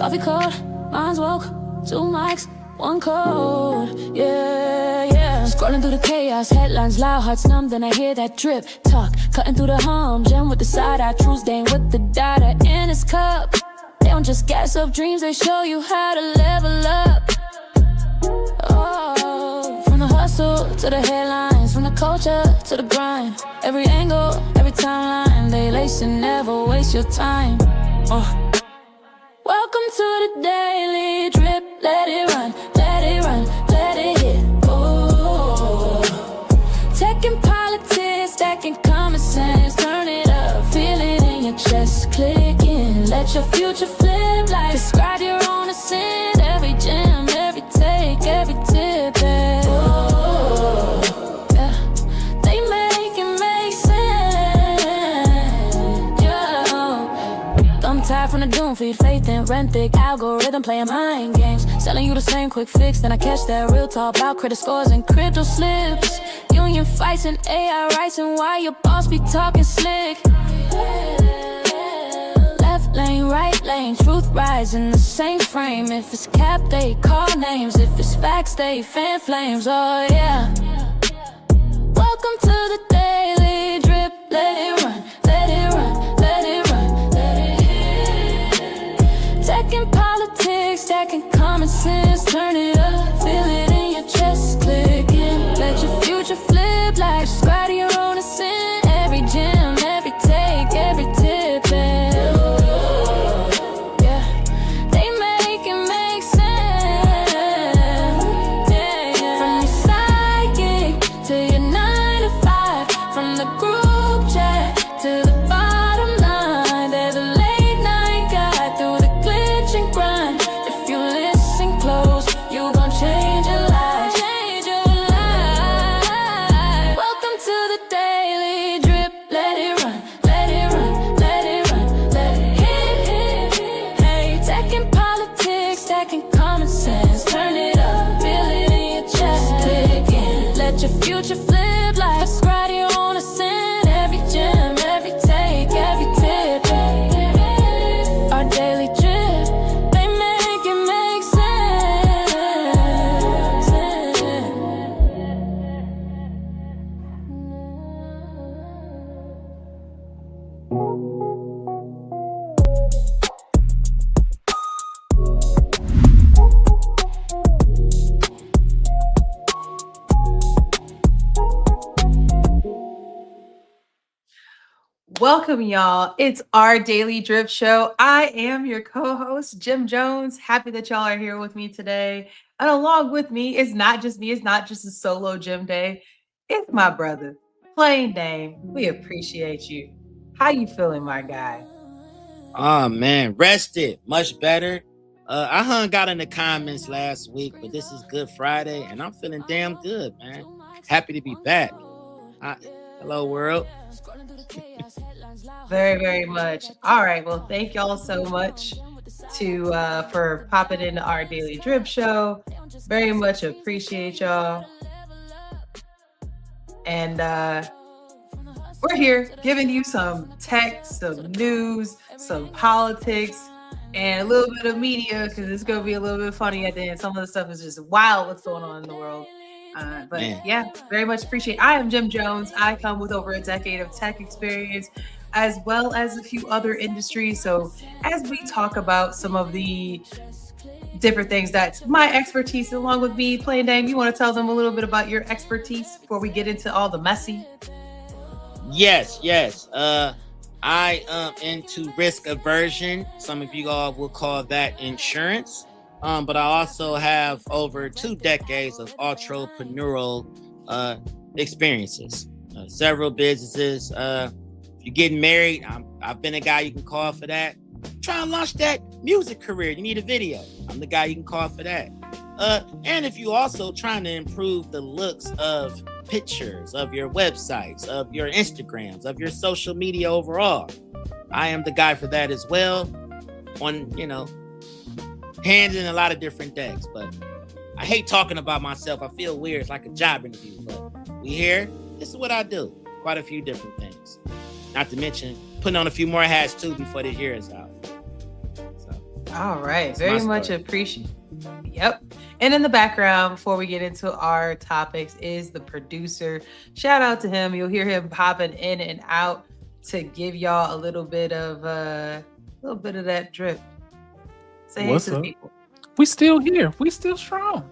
Coffee cold, mine's woke. 2 mics, 1 code. Yeah. Scrolling through the chaos, headlines loud, hearts numb. Then I hear that drip talk, cutting through the hum. Gem with the side eye, true stain with the data in his cup. They don't just gas up dreams, they show you how to level up. Oh, from the hustle to the headlines, from the culture to the grind. Every angle, every timeline, they lace and never waste your time. Welcome to the daily drip. Let it run, let it run, let it hit. Oh, tech and politics, stacking common sense. Turn it up, feel it in your chest. Clicking, let your future flip like describe your own ascent. Every gem, every take, every tip. Oh, yeah. They make it make sense. Yeah. I'm tired from the doom feed, faith in rent thick algorithm playing mind games, selling you the same quick fix. Then I catch that real talk about credit scores and crypto slips. Union fights and AI rights, and why your boss be talking slick. Left lane, right lane, truth rise in the same frame. If it's cap, they call names. If it's facts, they fan flames. Oh yeah. Welcome to the daily drip. Let it run, let it run, let it run, let it hit. Tech and politics, stacking common sense. Turn it up, feel it in your chest. Clicking, let your future flip like describe your own ascent. Every gem, every take, every tip. Yeah, they make it make sense. Yeah. From your psychic to your 9 to 5, from the group chat to the bottom line. There's a late night guide through the glitch and grind. If you listen close, you gon' change your life. Change your life. Welcome to the daily drip. Let it run, let it run, let it run, let it hit. Hey, tech and politics, stacking common sense. Turn it up, feel it in your chest. Clicking, let your future flip like describe your own ascent. Every gem, every take, every tip. Our daily drip, they make it make sense. Welcome, y'all. It's our Daily Drip Show. I am your co-host, Jim Jones. Happy that y'all are here with me today. And along with me, it's not just me. It's not just a solo Jim day. It's my brother, Plain Dame. We appreciate you. How you feeling, my guy? Oh man, rested, much better. I hung out in the comments last week, but this is Good Friday, and I'm feeling damn good, man. Happy to be back. Hello, world. Very, very much. All right. Well, thank y'all so much for popping into our Daily Drip Show. Very much appreciate y'all. And we're here giving you some tech, some news, some politics, and a little bit of media, because it's going to be a little bit funny at the end. Some of the stuff is just wild what's going on in the world. But yeah, very much appreciate. I am Jim Jones. I come with over a decade of tech experience, as well as a few other industries. So as we talk about some of the different things that's my expertise, along with me, Plain Dame, you want to tell them a little bit about your expertise before we get into all the messy? Yes. I am into risk aversion. Some of you all will call that insurance. But I also have over 2 decades of entrepreneurial experiences, several businesses. If you're getting married, I've been a guy you can call for that. Try and launch that music career. You need a video. I'm the guy you can call for that. And if you also trying to improve the looks of pictures, of your websites, of your Instagrams, of your social media overall, I am the guy for that as well. Hands in a lot of different decks, but I hate talking about myself. I feel weird. It's like a job interview, but we here. This is what I do. Quite a few different things. Not to mention putting on a few more hats too before this year is out. So All right. That's Very my much story. appreciate. Yep. And in the background, before we get into our topics, is the producer. Shout out to him. You'll hear him popping in and out to give y'all a little bit of that drip. Say hey What's to the up? people. We still here. We still strong.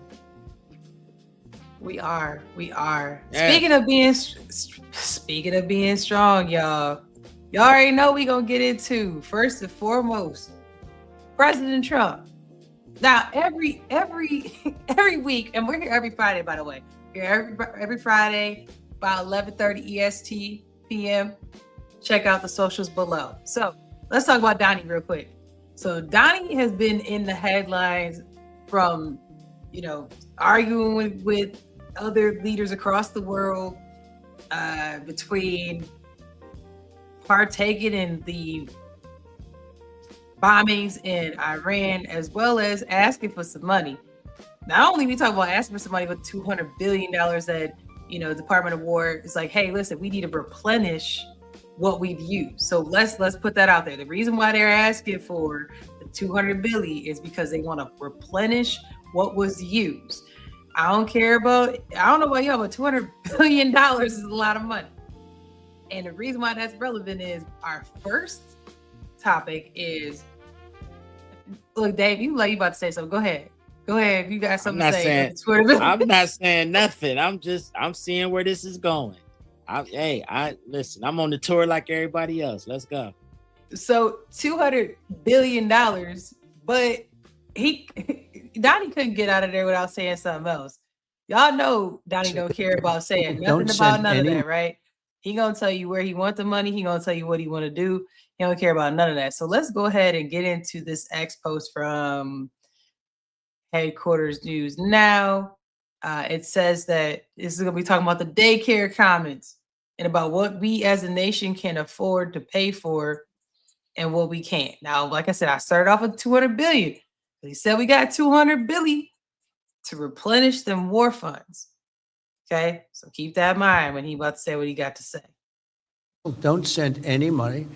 We are. Yeah. Speaking of being strong, y'all already know we gonna get into first and foremost President Trump. Now every week, and we're here every Friday, by the way. Here every Friday about 11:30 EST PM. Check out the socials below. So let's talk about Donnie real quick. So Donnie has been in the headlines from, arguing with other leaders across the world, between partaking in the bombings in Iran, as well as asking for some money. Not only we talk about asking for some money, but $200 billion that, Department of War is like, hey, listen, we need to replenish what we've used. So let's put that out there. The reason why they're asking for the $200 billion is because they want to replenish what was used. I don't know about y'all, but $200 billion is a lot of money. And the reason why that's relevant is our first topic is, look, Dave, you about to say something. Go ahead. If you got something to say. I'm not saying nothing. I'm seeing where this is going. Listen, I'm on the tour like everybody else. Let's go. So $200 billion, but Donnie couldn't get out of there without saying something else. Y'all know Donnie don't care about saying nothing about none of that, right? He gonna tell you where he want the money. He gonna tell you what he want to do. He don't care about none of that. So let's go ahead and get into this X post from Headquarters News Now. It says that this is gonna be talking about the daycare comments and about what we as a nation can afford to pay for and what we can't. Now, like I said, I started off with $200 billion. He said we got $200 billion to replenish them war funds. Okay, so keep that in mind when he about to say what he got to say. Don't send any money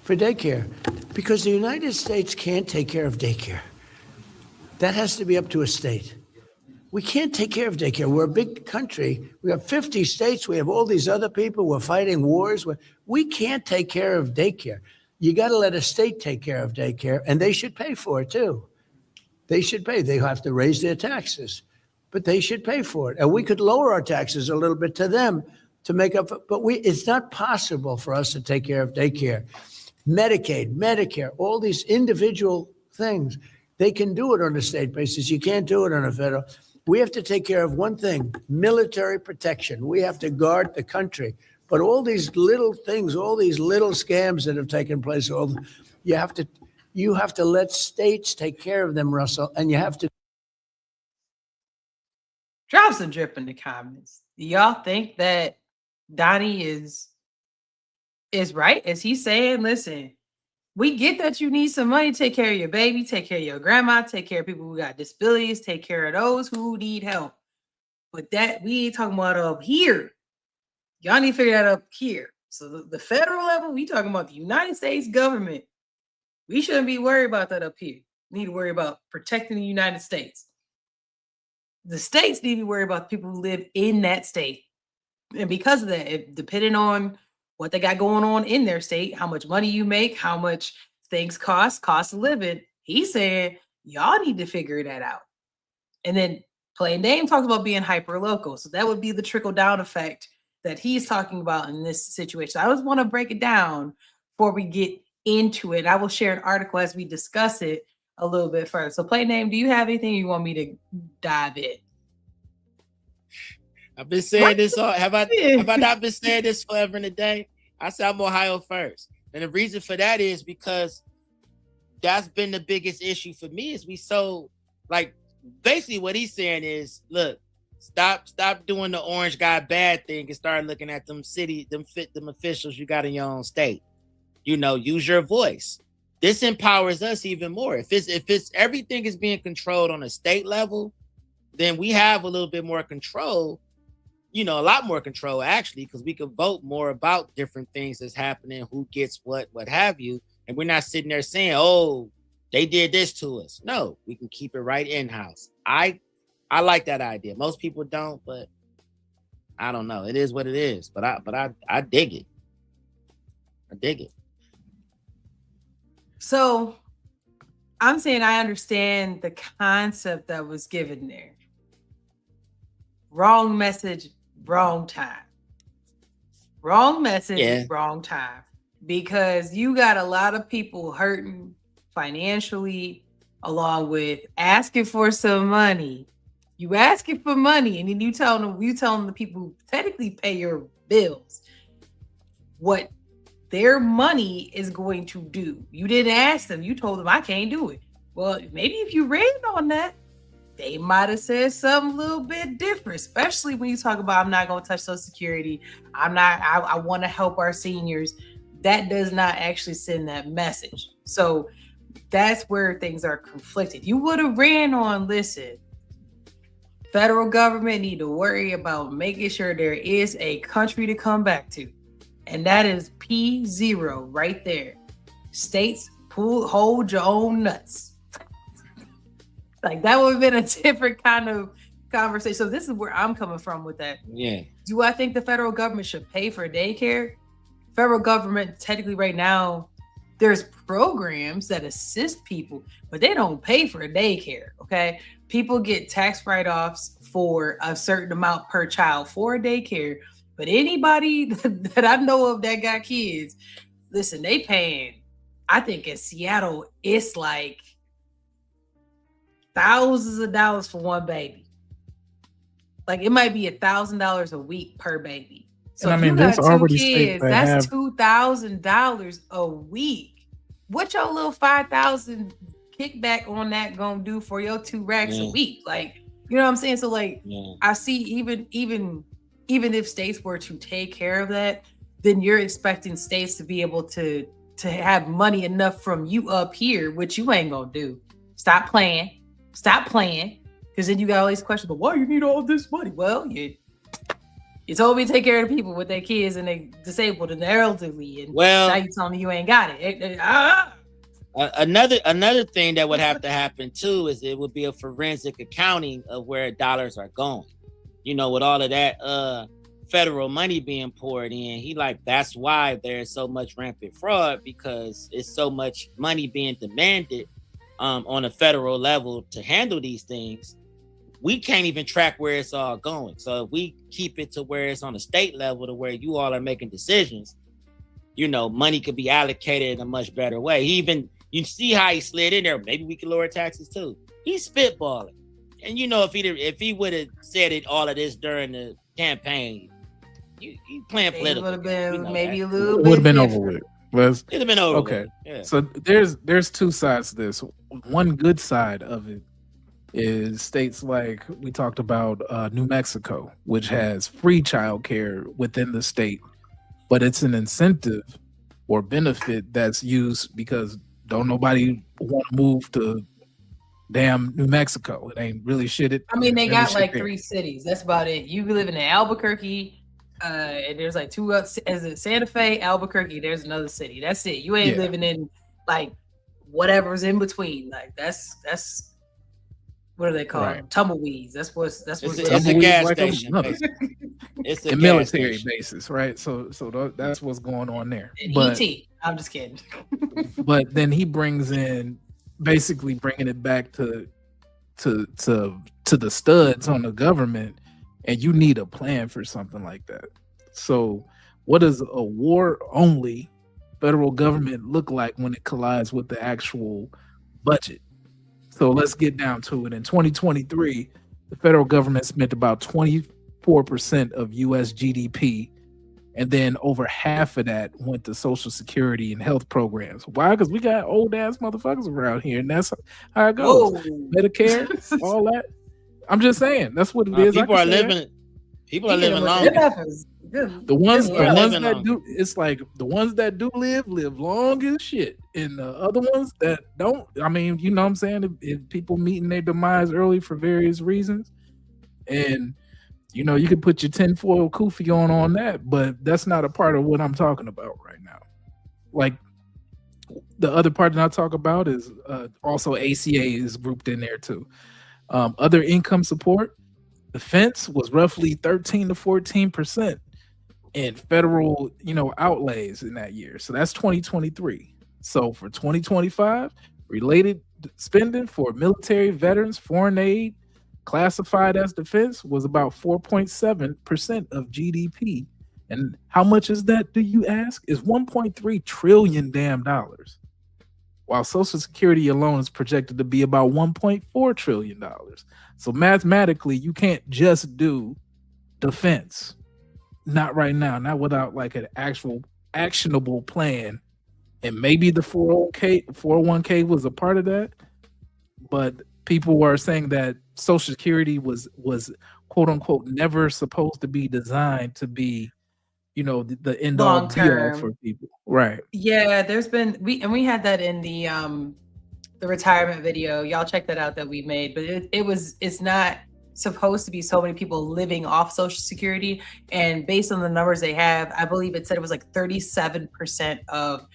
for daycare because the United States can't take care of daycare. That has to be up to a state. We can't take care of daycare. We're a big country. We have 50 states. We have all these other people. We're fighting wars. We can't take care of daycare. You got to let a state take care of daycare, and they should pay for it too. They should pay. They have to raise their taxes, but they should pay for it. And we could lower our taxes a little bit to them to make up. But it's not possible for us to take care of daycare, Medicaid, Medicare, all these individual things. They can do it on a state basis. You can't do it on a federal. We have to take care of one thing, military protection. We have to guard the country. But all these little things, all these little scams that have taken place, you have to let states take care of them, Russell, and you have to drop some drip in the comments. Do y'all think that Donnie is right? Is he saying, listen, we get that you need some money to take care of your baby, take care of your grandma, take care of people who got disabilities, take care of those who need help. But that we ain't talking about up here. Y'all need to figure that up here. So the federal level, we talking about the United States government. We shouldn't be worried about that up here. We need to worry about protecting the United States. The states need to worry about the people who live in that state. And because of that, depending on what they got going on in their state, how much money you make, how much things cost of living, he's saying, y'all need to figure that out. And then Plain Dame talks about being hyper local. So that would be the trickle down effect that he's talking about in this situation. I just want to break it down before we get into it. I will share an article as we discuss it a little bit further. So Plain Dame, do you have anything you want me to dive in? I've been saying this all. Have I not been saying this forever and a day? I said I'm Ohio first. And the reason for that is because that's been the biggest issue for me is basically what he's saying is, look, stop doing the orange guy bad thing and start looking at them officials you got in your own state. Use your voice. This empowers us even more. If it's everything is being controlled on a state level, then we have a little bit more control, a lot more control actually, because we can vote more about different things that's happening, who gets what have you. And we're not sitting there saying, oh, they did this to us. No, we can keep it right in-house. I like that idea. Most people don't, but I don't know. It is what it is. But I dig it. I dig it. So I'm saying I understand the concept that was given there. Wrong message, wrong time. Wrong message, wrong time. Because you got a lot of people hurting financially, along with asking for some money. You asking for money, and then you telling the people who technically pay your bills what their money is going to do. You didn't ask them. You told them, I can't do it. Well, maybe if you read on that, they might have said something a little bit different, especially when you talk about, I'm not going to touch Social Security. I want to help our seniors. That does not actually send that message. So that's where things are conflicted. You would have ran on, listen, federal government need to worry about making sure there is a country to come back to. And that is P0 right there. States, hold your own nuts. Like that would have been a different kind of conversation. So this is where I'm coming from with that. Yeah. Do I think the federal government should pay for daycare? Federal government, technically right now, there's programs that assist people, but they don't pay for daycare, okay? People get tax write-offs for a certain amount per child for daycare. But anybody that I know of that got kids, listen, they paying, I think in Seattle, it's like thousands of dollars for one baby. Like it might be $1,000 a week per baby. So and if you got two kids, that's have... $2,000 a week. What your little $5,000 kickback on that gonna do for your 2 racks a week? Like, you know what I'm saying? So like, I see even if states were to take care of that, then you're expecting states to be able to have money enough from you up here, which you ain't gonna do. Stop playing. Because then you got all these questions, but why you need all this money? Well, you told me to take care of the people with their kids and they disabled and the elderly, and now you telling me you ain't got it. Another thing that would have to happen too is it would be a forensic accounting of where dollars are going. You know, with all of that federal money being poured in, that's why there's so much rampant fraud, because it's so much money being demanded on a federal level to handle these things. We can't even track where it's all going. So if we keep it to where it's on a state level to where you all are making decisions, you know, money could be allocated in a much better way. You see how he slid in there. Maybe we could lower taxes too. He's spitballing. And you know, if he would have said all of this during the campaign, you playing political. It would have been maybe that. a little bit. Would have been over with. It'd have been over. Okay. Yeah. So there's two sides to this. One good side of it is states like we talked about New Mexico, which has free childcare within the state, but it's an incentive or benefit that's used because don't nobody want to move to damn New Mexico. It ain't really shit. I mean, they got like 3 cities. That's about it. You live in Albuquerque, and there's like 2 as in Santa Fe, Albuquerque. There's another city. That's it. You ain't living in like whatever's in between. Like that's what do they call them? Tumbleweeds. That's what's it's a gas like station. It's a military basis, right? So that's what's going on there. But I'm just kidding. But then he brings in basically bringing it back to the studs on the government, and you need a plan for something like that. So what does a war only federal government look like when it collides with the actual budget? So let's get down to it. In 2023, the federal government spent about 24% of US GDP, and then over half of that went to Social Security and health programs. Why? Because we got old ass motherfuckers around here, and that's how it goes. Whoa. Medicare, all that. I'm just saying, that's what it is. People are living longer. The ones that do, it's like the ones that do live long as shit, and the other ones that don't. I mean, you know what I'm saying? If people meeting their demise early for various reasons, and you know, you can put your tinfoil kufi on that, but that's not a part of what I'm talking about right now. Like the other part that I talk about is also ACA is grouped in there too. Other income support, defense was roughly 13 to 14% in federal, outlays in that year. So that's 2023. So for 2025, related spending for military, veterans, foreign aid, classified as defense was about 4.7% of GDP. And how much is that, do you ask? Is 1.3 trillion damn dollars. While Social Security alone is projected to be about $1.4 trillion. So mathematically, you can't just do defense. Not right now, not without like an actual actionable plan. And maybe the 401k was a part of that. But people were saying that Social Security was quote unquote never supposed to be designed to be, the end all be all for people. Right. Yeah, there's been we had that in the retirement video. Y'all check that out that we made, but it's not supposed to be so many people living off Social Security. And based on the numbers they have, I believe it said it was like 37% of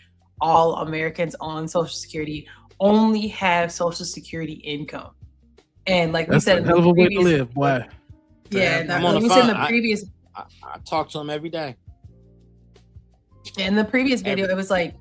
all Americans on Social Security only have Social Security income. And like That's we said, a hell of a way to live, boy. Yeah, I'm on the we phone. said in the previous. I talk to him every day. In the previous video, it was like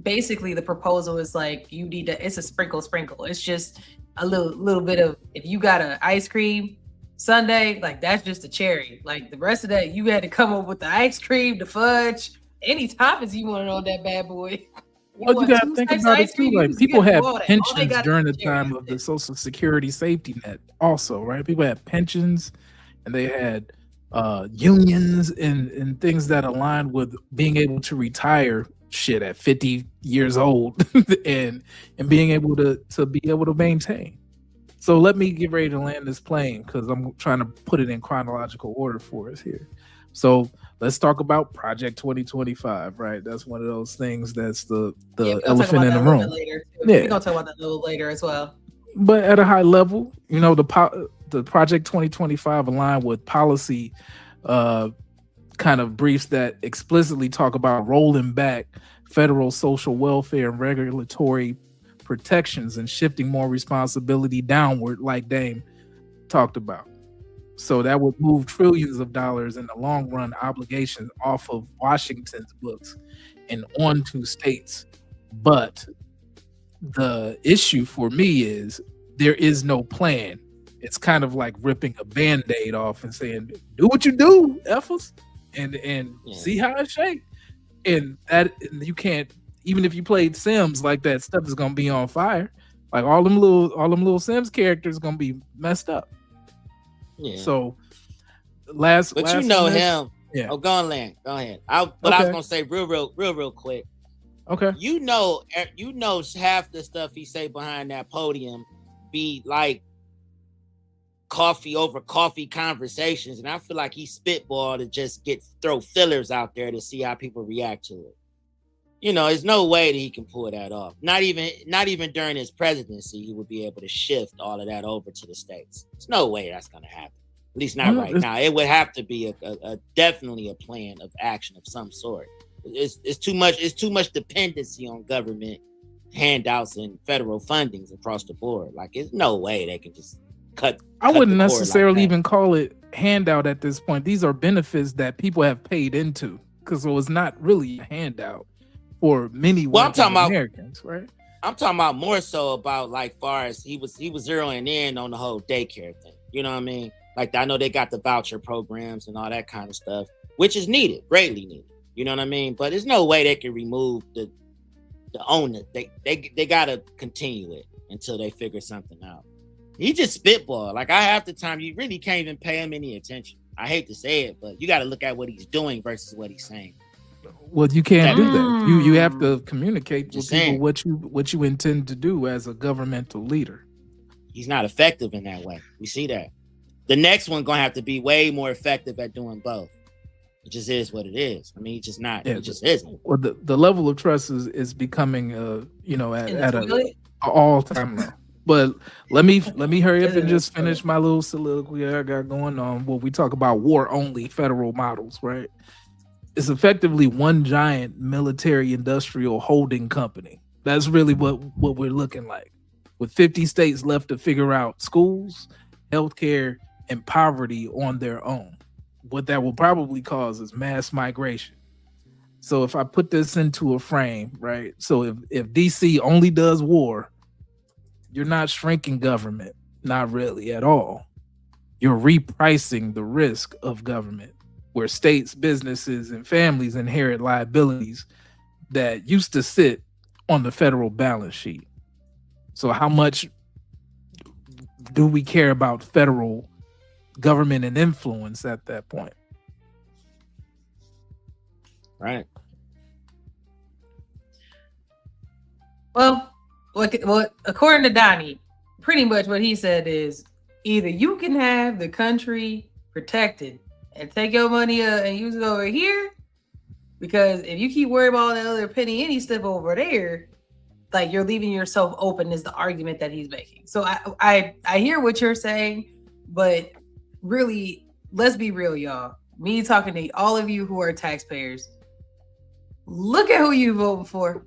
basically the proposal is like you need to. It's a sprinkle. It's just a little bit of, if you got an ice cream sundae, like that's just a cherry. Like the rest of that, you had to come up with the ice cream, the fudge, any toppings you wanted on that bad boy. Well, you gotta think about it too. Like people had pensions during the cherry. time of the Social Security safety net, also, right? People had pensions, and they had unions and things that aligned with being able to retire shit at 50 years old and being able to maintain. So let me get ready to land this plane because I'm trying to put it in chronological order for us here. So let's talk about Project 2025, right? That's one of those things that's the elephant in the room. We're gonna talk about that a little later as well. But at a high level, the Project 2025 aligned with policy kind of briefs that explicitly talk about rolling back federal social welfare and regulatory protections and shifting more responsibility downward, like Dame talked about. So that would move trillions of dollars in the long run obligations off of Washington's books and onto states. But the issue for me is there is no plan. It's kind of like ripping a Band-Aid off and saying, do what you do, Effers, and see how it shakes. And that you can't, even if you played Sims, like that stuff is gonna be on fire. Like all them little Sims characters gonna be messed up. Yeah. So last him. Yeah. Oh, go on, Land. Go ahead. I was gonna say real quick. Okay. You know half the stuff he say behind that podium be like coffee over coffee conversations, and I feel like he spitball to just throw fillers out there to see how people react to it. There's no way that he can pull that off. Not even during his presidency, he would be able to shift all of that over to the states. There's no way that's going to happen. At least not right now. It would have to be a definitely a plan of action of some sort. It's too much. It's too much dependency on government handouts and federal fundings across the board. Like, there's no way they can just cut. I wouldn't necessarily even call it handout at this point. These are benefits that people have paid into, because it was not really a handout for many Americans, right? I'm talking about more so about like far as he was zeroing in on the whole daycare thing. You know what I mean? Like, I know they got the voucher programs and all that kind of stuff, which is needed, greatly needed. You know what I mean? But there's no way they can remove the owner. They gotta continue it until they figure something out. He just spitball. Like, half the time you really can't even pay him any attention. I hate to say it, but you got to look at what he's doing versus what he's saying. Well, you can't do that. You have to communicate with people what you intend to do as a governmental leader. He's not effective in that way. We see that. The next one gonna have to be way more effective at doing both. It just is what it is. I mean, it's just not. Yeah, it just isn't. Well, the level of trust is becoming at an all-time low. But let me hurry up and just finish my little soliloquy I got going on. When we talk about war-only federal models, right? It's effectively one giant military industrial holding company. That's really what we're looking like. With 50 states left to figure out schools, healthcare, and poverty on their own. What that will probably cause is mass migration. So if I put this into a frame, right? So if DC only does war, you're not shrinking government, not really at all. You're repricing the risk of government, where states, businesses, and families inherit liabilities that used to sit on the federal balance sheet. So how much do we care about federal government and influence at that point? Right. Well, according to Donnie, pretty much what he said is either you can have the country protected and take your money and use it over here, because if you keep worrying about all that other penny any stuff over there, like you're leaving yourself open is the argument that he's making. So I hear what you're saying, but really, let's be real, y'all. Me talking to all of you who are taxpayers, look at who you voting for.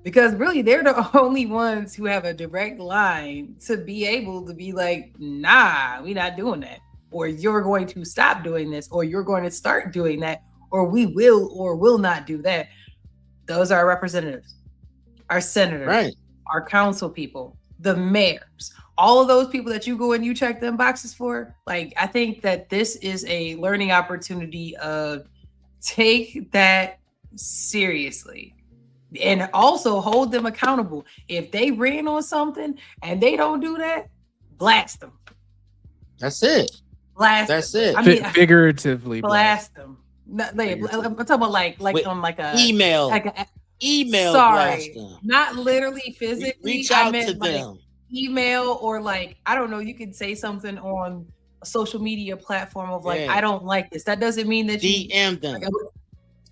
Because really, they're the only ones who have a direct line to be able to be like, nah, we're not doing that. Or you're going to stop doing this, or you're going to start doing that, or we will or will not do that. Those are our representatives, our senators, Right. our council people, the mayors, all of those people that you go and you check them boxes for. Like, I think that this is a learning opportunity of take that seriously. And also hold them accountable. If they ran on something and they don't do that, blast them. That's it. Blast. That's them. it. I mean, Figuratively blast them. Not, like, I'm talking about like With on like a email. Like a, Email sorry, blast them. not literally physically. Reach out I meant to like them. email, or like, I don't know. You could say something on a social media platform of like, Yeah. I don't like this. That doesn't mean that you. DM them. Like,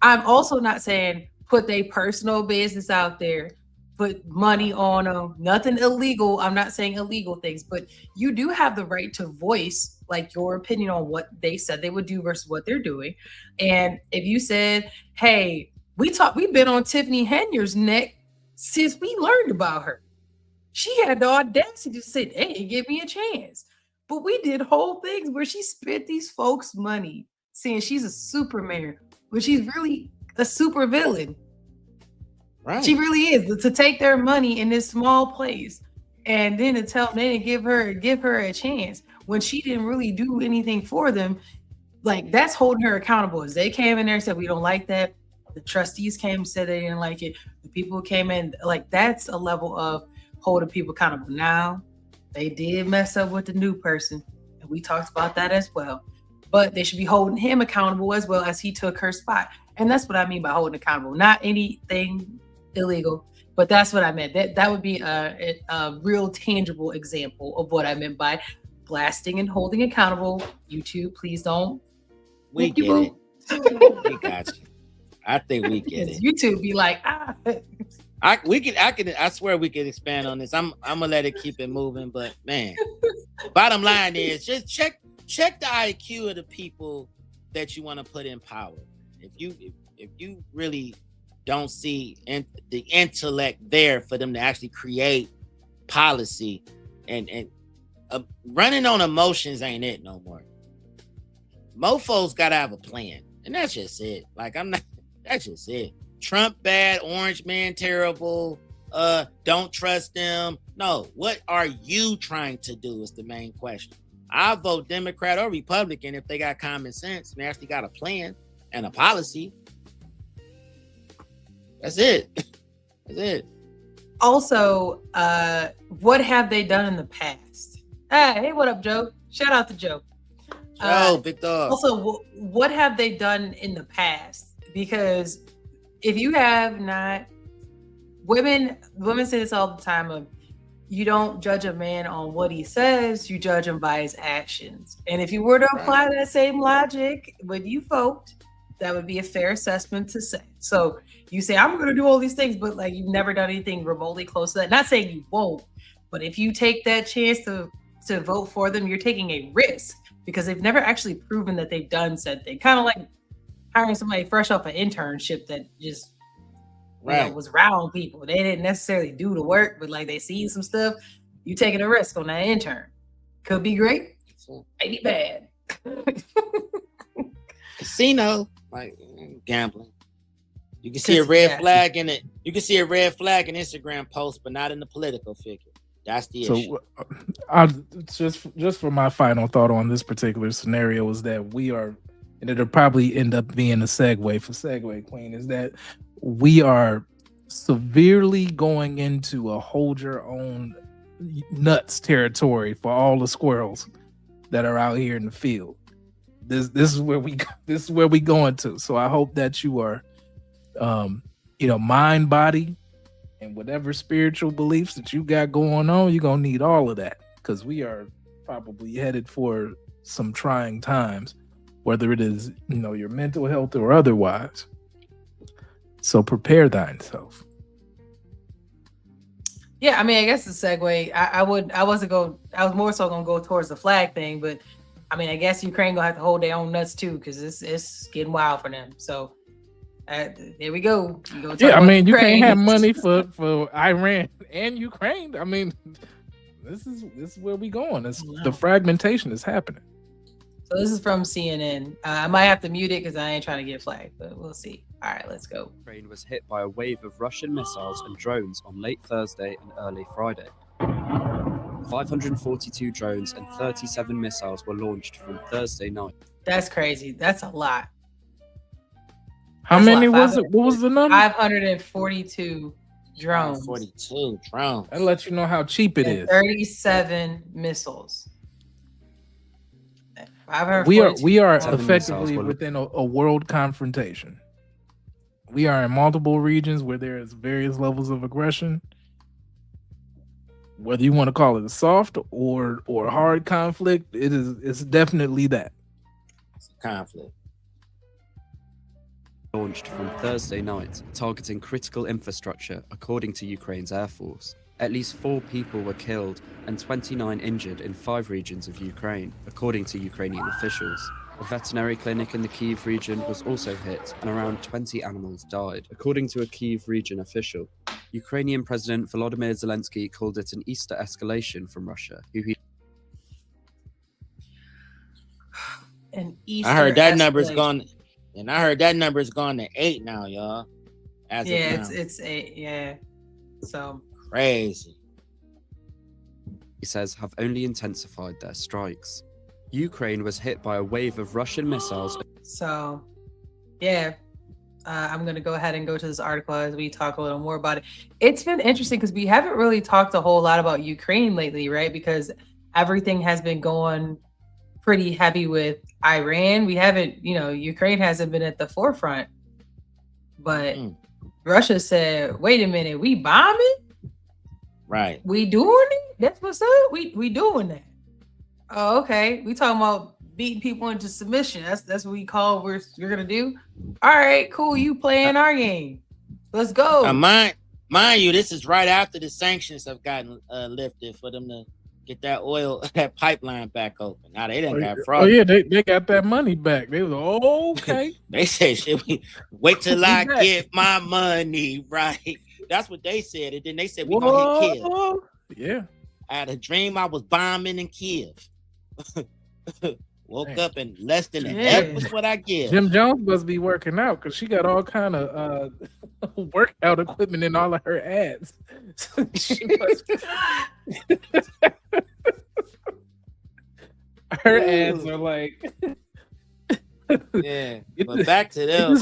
I'm also not saying put their personal business out there, put money on them, nothing illegal. I'm not saying illegal things, but you do have the right to voice like your opinion on what they said they would do versus what they're doing. And if you said, hey, we've been on Tiffany Henyer's neck since we learned about her. She had the audacity to say, hey, give me a chance. But we did whole things where she spent these folks' money saying she's a Superman, but she's really a super villain. Right. She really is, to take their money in this small place and then to tell them they didn't give her a chance when she didn't really do anything for them. Like, that's holding her accountable. As they came in there and said, we don't like that. The trustees came and said they didn't like it. The people who came in, like, that's a level of holding people accountable. Now, they did mess up with the new person, and we talked about that as well. But they should be holding him accountable as well, as he took her spot. And that's what I mean by holding accountable. Not anything illegal, but that's what I meant. That would be a real tangible example of what I meant by blasting and holding accountable. YouTube, please don't. We get you it. We got you. I think we get it. YouTube be like, I swear we could expand on this. I'm gonna let it keep it moving, but man, bottom line is just check the IQ of the people that you want to put in power. If you really don't see the intellect there for them to actually create policy, and running on emotions ain't it no more. Mofos gotta have a plan, and that's just it. Like, that's just it. Trump bad, Orange Man terrible, don't trust them. No, what are you trying to do is the main question. I'll vote Democrat or Republican if they got common sense and they actually got a plan and a policy. That's it. That's it. Also, what have they done in the past? Hey, what up, Joe? Shout out to Joe. Big dog. Also, what have they done in the past? Because if you have not, women say this all the time of, you don't judge a man on what he says, you judge him by his actions. And if you were to apply that same logic when you vote, that would be a fair assessment to say. So you say, I'm going to do all these things, but like, you've never done anything remotely close to that. Not saying you won't, but if you take that chance to vote for them, you're taking a risk because they've never actually proven that they've done said thing. Kind of like hiring somebody fresh off an internship that just Right. was around people. They didn't necessarily do the work, but like they seen some stuff. You taking a risk on that intern. Could be great, maybe bad. Casino, like gambling. You can see a red flag in it. You can see a red flag in Instagram post, but not in the political figure. That's the issue. Just for my final thought on this particular scenario is that we are, and it'll probably end up being a segue for Segue Queen, is that we are severely going into a hold your own nuts territory for all the squirrels that are out here in the field. This is where we going to. So I hope that you are, mind, body, and whatever spiritual beliefs that you got going on, you're gonna need all of that, because we are probably headed for some trying times, whether it is your mental health or otherwise. So prepare thyself. Yeah, I mean, I guess the segue. I was more so gonna go towards the flag thing, but I mean, I guess Ukraine gonna have to hold their own nuts too, because it's getting wild for them. So there we go. Yeah, I mean, you can't have money for Iran and Ukraine. I mean, this is where we going. The fragmentation is happening. So this is from CNN. I might have to mute it because I ain't trying to get flagged, but we'll see. All right, let's go. Ukraine was hit by a wave of Russian missiles and drones on late Thursday and early Friday. 542 drones and 37 missiles were launched from Thursday night. That's crazy. That's a lot. How many was it? What was the number? 542 drones. 42 drones. That lets you know how cheap it is. 37 missiles. We are effectively within a world confrontation. We are in multiple regions where there is various levels of aggression. Whether you want to call it a soft or hard conflict, it's definitely that. It's a conflict. Launched from Thursday night, targeting critical infrastructure, according to Ukraine's Air Force. At least 4 people were killed and 29 injured in 5 regions of Ukraine, according to Ukrainian officials. A veterinary clinic in the Kyiv region was also hit, and around 20 animals died, according to a Kyiv region official. Ukrainian President Volodymyr Zelensky called it an Easter escalation from Russia, I heard that number's gone. And I heard that number's gone to 8 now, y'all. It's 8. Yeah, so crazy. He says have only intensified their strikes. Ukraine was hit by a wave of Russian missiles. So, yeah, I'm going to go ahead and go to this article as we talk a little more about it. It's been interesting because we haven't really talked a whole lot about Ukraine lately, right? Because everything has been going pretty heavy with Iran. We haven't, Ukraine hasn't been at the forefront. But Russia said, wait a minute, we bombing? Right. We doing it? That's what's up? We doing that. Oh, okay. We talking about beating people into submission. That's what we call we're gonna do. All right, cool. You playing our game. Let's go. Mind you, this is right after the sanctions have gotten lifted for them to get that that pipeline back open. Now they didn't got fraud. Oh yeah, they got that money back. They was okay. They said, "Should we wait till I get my money right?" That's what they said, and then they said, "We gonna hit Kyiv." Yeah. I had a dream I was bombing in Kyiv. Woke up in less than an F was what I get. Jim Jones must be working out because she got all kind of workout equipment in all of her ads. Her ads are like, yeah. But back to them.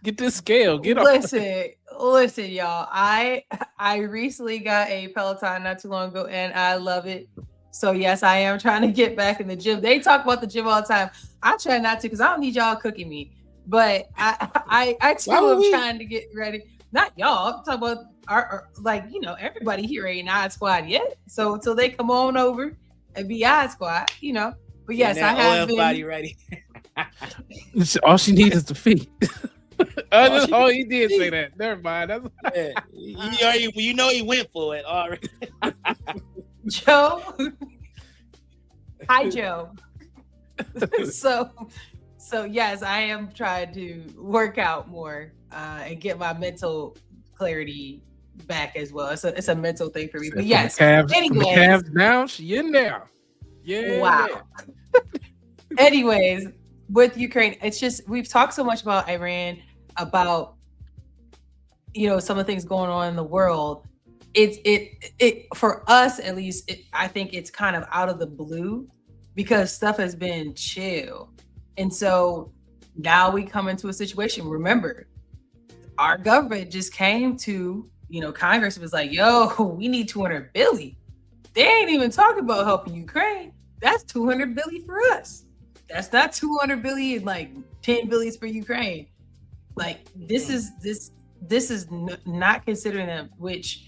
Get this scale. Get Listen, y'all. I recently got a Peloton not too long ago, and I love it. So yes, I am trying to get back in the gym. They talk about the gym all the time. I try not to because I don't need y'all cooking me. But I too am trying to get ready. Not y'all. I'm talking about our everybody here ain't Odd Squad yet. So until they come on over and be Odd Squad, But yes, I have been. Body ready. All she needs is the feet. Oh, he did say that. Never mind. You know he went for it already. Joe. Hi, Joe. So yes, I am trying to work out more. and get my mental clarity back as well. It's a mental thing for me. But From yes, the Cavs, from the anyways, Cavs down, she in there. Yeah. wow. Anyways, with Ukraine, it's just we've talked so much about Iran, about some of the things going on in the world. It for us at least, I think it's kind of out of the blue because stuff has been chill, and so now we come into a situation. Remember, our government just came to Congress was like, "Yo, we need 200 billion." They ain't even talking about helping Ukraine. That's 200 billion for us. That's not 200 billion, like 10 billion for Ukraine. Like this is not considering them, which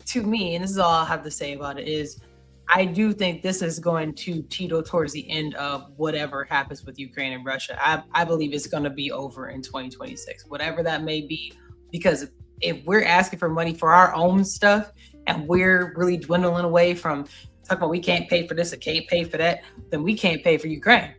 to me, and this is all I'll have to say about it, is I do think this is going to teeter towards the end of whatever happens with Ukraine and Russia. I believe it's going to be over in 2026, whatever that may be, because if we're asking for money for our own stuff and we're really dwindling away from talking about we can't pay for this or can't pay for that, then we can't pay for Ukraine.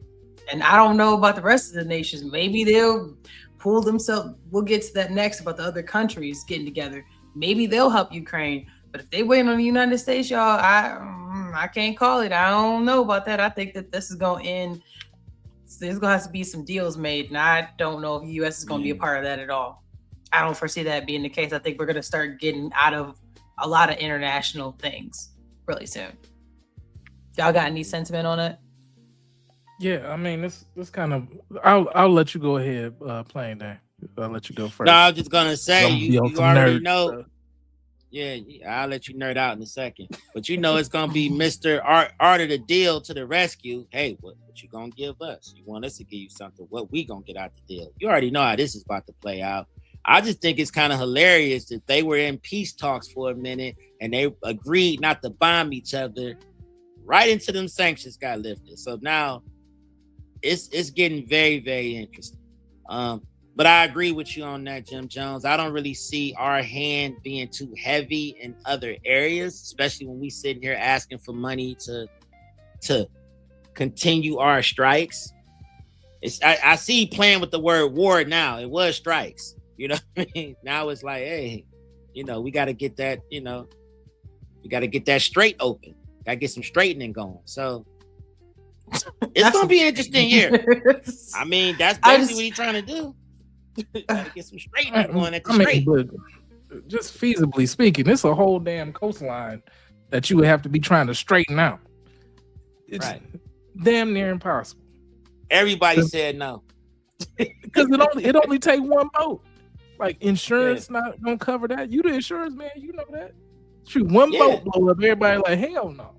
And I don't know about the rest of the nations. Maybe they'll pull themselves. We'll get to that next about the other countries getting together. Maybe they'll help Ukraine. But if they wait on the United States, y'all, I can't call it. I don't know about that. I think that this is going to end. There's going to have to be some deals made. And I don't know if the U.S. is going to be a part of that at all. I don't foresee that being the case. I think we're going to start getting out of a lot of international things really soon. Y'all got any sentiment on it? Yeah, I mean, this kind of. I'll let you go ahead, playing there. I'll let you go first. No, I was just gonna say you already know. Stuff. Yeah, I'll let you nerd out in a second. But it's gonna be Mr. Art of the deal to the rescue. Hey, what you gonna give us? You want us to give you something? What we gonna get out the deal? You already know how this is about to play out. I just think it's kind of hilarious that they were in peace talks for a minute and they agreed not to bomb each other right into them sanctions got lifted. So now it's getting very, very interesting. But I agree with you on that, Jim Jones. I don't really see our hand being too heavy in other areas, especially when we sitting here asking for money to continue our strikes. I see playing with the word war now. It was strikes. You know what I mean? Now it's like, hey, we got to get that, we got to get that straight open. Got to get some straightening going. So it's going to be an interesting year. I mean, that's basically what he's trying to do. Gotta get some straightening going at the straight. But just feasibly speaking, it's a whole damn coastline that you would have to be trying to straighten out. It's damn near impossible. Everybody said no. Because it only take one boat. Like insurance not gonna cover that. You the insurance man, you know that. Shoot, one boat blow up, everybody like, hell no.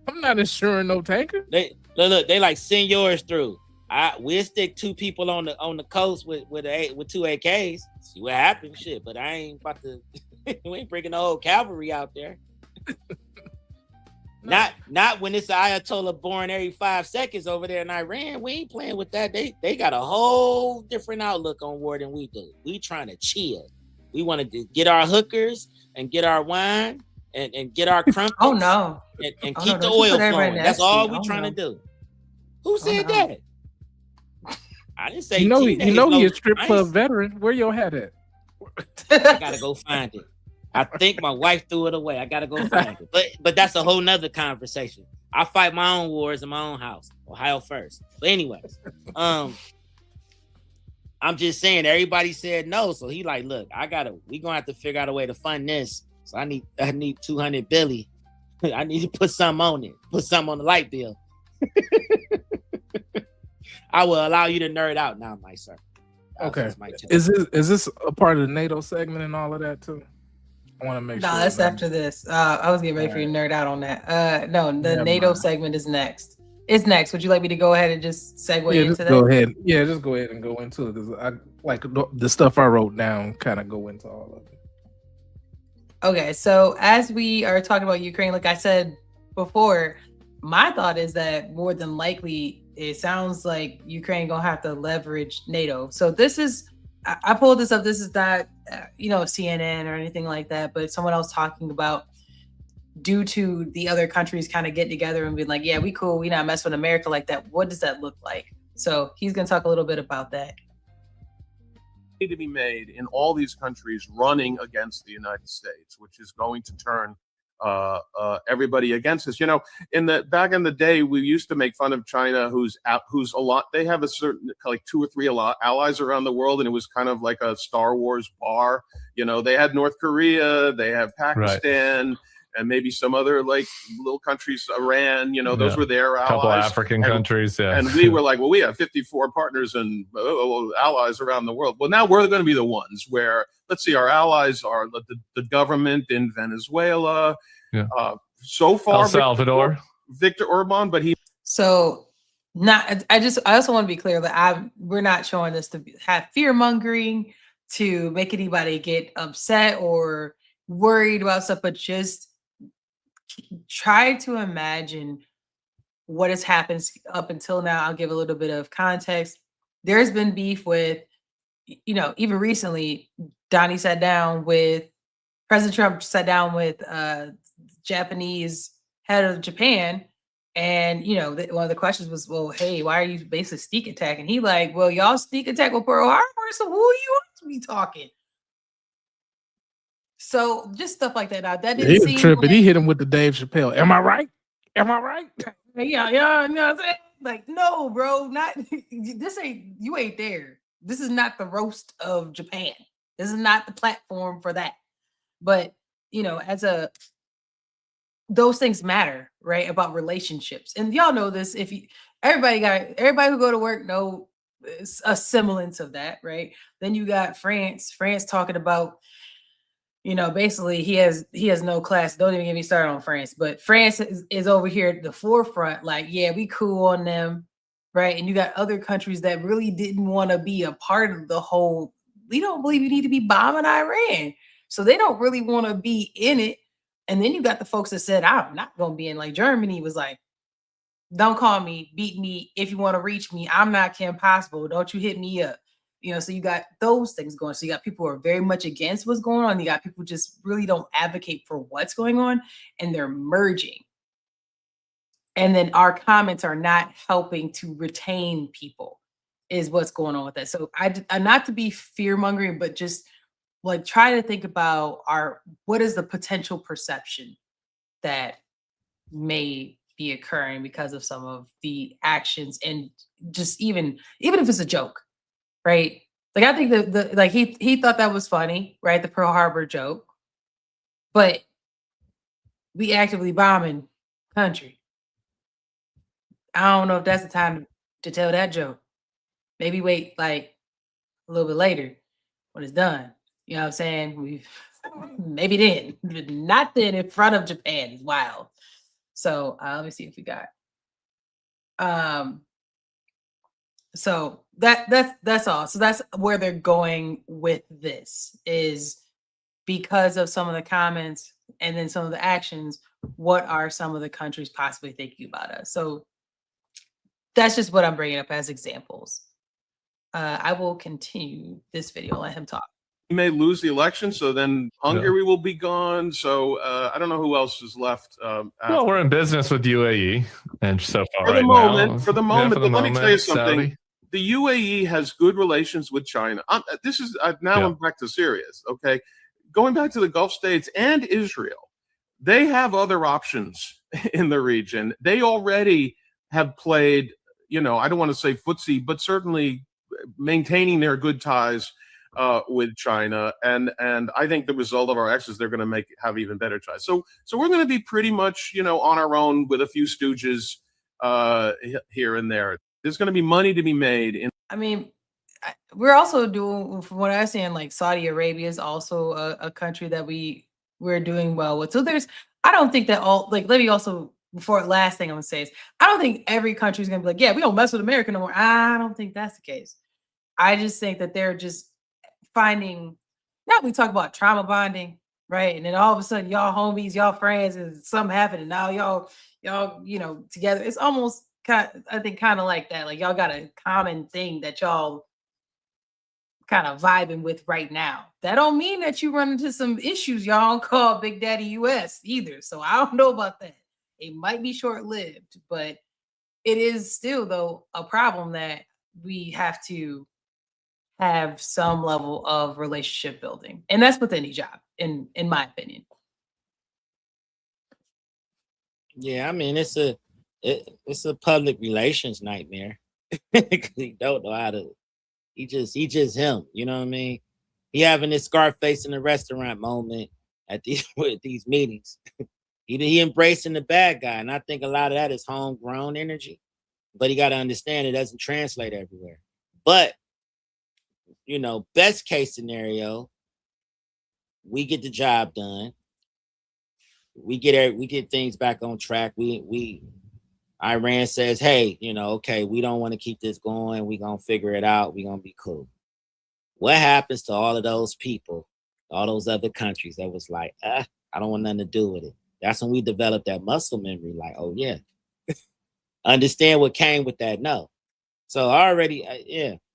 I'm not insuring no tanker. They like send yours through. We'll stick two people on the coast with two AKs. See what happens, shit. But I ain't about to. We ain't bringing the whole cavalry out there. No. Not when it's an Ayatollah born every 5 seconds over there in Iran. We ain't playing with that. They got a whole different outlook on war than we do. We trying to chill. We want to get our hookers and get our wine and get our crumpets. Oh no! And keep the oil flowing. That's all we trying to do. Who said that? I didn't say. He a strip club veteran. Where your hat at? I gotta go find it. I think my wife threw it away. I gotta go find it. But that's a whole nother conversation. I fight my own wars in my own house. Ohio first. But anyways, I'm just saying everybody said no. So he like, look, we gonna have to figure out a way to fund this. So I need 200 billion. I need to put something on it. Put something on the light bill. I will allow you to nerd out now, my sir. Okay. Is this a part of the NATO segment and all of that too? I want to make sure. No, that's after this. I was getting ready for you to nerd out on that. No, the NATO segment is next. It's next. Would you like me to go ahead and just segue into that? Go ahead. Yeah, just go ahead and go into it because I like the stuff I wrote down. Kind of go into all of it. Okay, so as we are talking about Ukraine, like I said before, my thought is that more than likely, it sounds like Ukraine gonna have to leverage NATO. So this is, I pulled this up. This is not, CNN or anything like that, but someone else talking about due to the other countries kind of getting together and being like, yeah, we cool. We not mess with America like that. What does that look like? So he's gonna talk a little bit about that. to be made in all these countries running against the United States, which is going to turn everybody against us. You know, back in the day, we used to make fun of China, who's a lot. They have a certain like 2 or 3 allies around the world, and it was kind of like a Star Wars bar. You know, they had North Korea, they have Pakistan. Right. And maybe some other like little countries, Iran, you know, those were their allies. A couple African countries, yeah. And we were like, well, we have 54 partners and allies around the world. Well, now we're going to be the ones where, let's see, our allies are the government in Venezuela. Yeah. So far, El Salvador. Victor Orban, but he. So I also want to be clear that we're not showing this to have fear mongering, to make anybody get upset or worried about stuff, but just try to imagine what has happened up until now. I'll give a little bit of context. There's been beef with, you know, even recently, President Trump sat down with Japanese head of Japan. And, you know, one of the questions was, well, hey, why are you basically sneak attacking? He like, well, y'all sneak attack with Pearl Harbor, so who are you to be talking? So just stuff like that. Now, that didn't seem tripping. Like, he hit him with the Dave Chappelle. Am I right? Am I right? Yeah, you know what I'm saying? Like, no, bro, not you ain't there. This is not the roast of Japan. This is not the platform for that. But, you know, those things matter, right? About relationships. And y'all know this. Everybody who go to work know a semblance of that, right? Then you got France talking about, you know, basically he has no class. Don't even get me started on France, but France is over here at the forefront. Like, yeah, we cool on them, right? And you got other countries that really didn't want to be a part of the whole. We don't believe you need to be bombing Iran, so they don't really want to be in it. And then you got the folks that said, I'm not going to be in. Like Germany was like, don't call me, beat me if you want to reach me. I'm not Kim Possible. Don't you hit me up. You know, so you got those things going. So you got people who are very much against what's going on. You got people who just really don't advocate for what's going on, and they're merging. And then our comments are not helping to retain people, is what's going on with that. So I'm not to be fear mongering, but just like try to think about what is the potential perception that may be occurring because of some of the actions, and just even if it's a joke. Right. Like, I think that he thought that was funny, right? The Pearl Harbor joke, but we actively bombing country. I don't know if that's the time to tell that joke. Maybe wait like a little bit later when it's done. You know what I'm saying? Maybe then, but not then in front of Japan is wild. So let me see if we got. So that's all. So that's where they're going with this, is because of some of the comments and then some of the actions. What are some of the countries possibly thinking about us? So that's just what I'm bringing up as examples. I will continue this video. Let him talk. We may lose the election, so then Hungary will be gone. So I don't know who else is left. Well, we're in business with UAE, and so far for the moment. But let me tell you something. Saudi. The UAE has good relations with China. I'm back to serious. Okay, going back to the Gulf states and Israel, they have other options in the region. They already have played, you know, I don't want to say footsie, but certainly maintaining their good ties with China, and I think the result of our actions, they're going to have even better ties. So we're going to be pretty much, you know, on our own with a few stooges here and there. There's going to be money to be made. I mean, we're also doing, from what I'm saying, like Saudi Arabia is also a country that we're doing well with. So I don't think that let me also, before last thing I'm going to say is, I don't think every country is going to be like, yeah, we don't mess with America no more. I don't think that's the case. I just think that they're just finding, now we talk about trauma bonding, right? And then all of a sudden, y'all homies, y'all friends, and something happened, and now y'all, you know, together. It's almost kind of like that. Like, y'all got a common thing that y'all kind of vibing with right now. That don't mean that you run into some issues y'all don't call Big Daddy US either. So I don't know about that. It might be short-lived, but it is still, though, a problem that we have to have some level of relationship building, and that's with any job, in my opinion. Yeah, I mean it's a public relations nightmare. He don't know how to. He just him. You know what I mean? He having this Scarface in the restaurant moment at these with these meetings. He embracing the bad guy, and I think a lot of that is homegrown energy. But he got to understand it doesn't translate everywhere. But best case scenario, we get the job done. We get things back on track. Iran says, hey, okay, we don't want to keep this going. We're going to figure it out. We're going to be cool. What happens to all of those people, all those other countries that was like, I don't want nothing to do with it? That's when we developed that muscle memory. Like, oh, yeah. Understand what came with that? No. So already,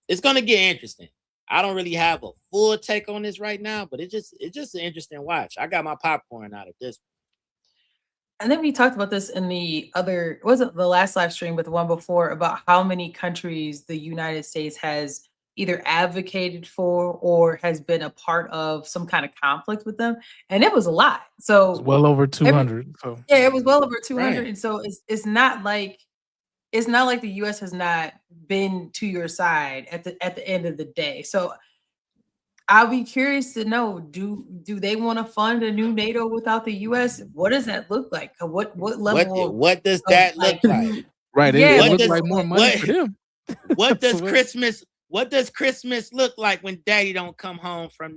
it's going to get interesting. I don't really have a full take on this right now, but it's just an interesting watch. I got my popcorn out at this point. And then we talked about this in the other, wasn't the last live stream, but the one before, about how many countries the United States has either advocated for or has been a part of some kind of conflict with them. And it was a lot. So It's well over 200. it was well over 200. Right. And so it's not like the US has not been to your side at the end of the day. So I'll be curious to know, do they want to fund a new NATO without the US? What does that look like? What level what does that look like? Right. Yeah, it looks like more money for them. What does Christmas look like when Daddy don't come home from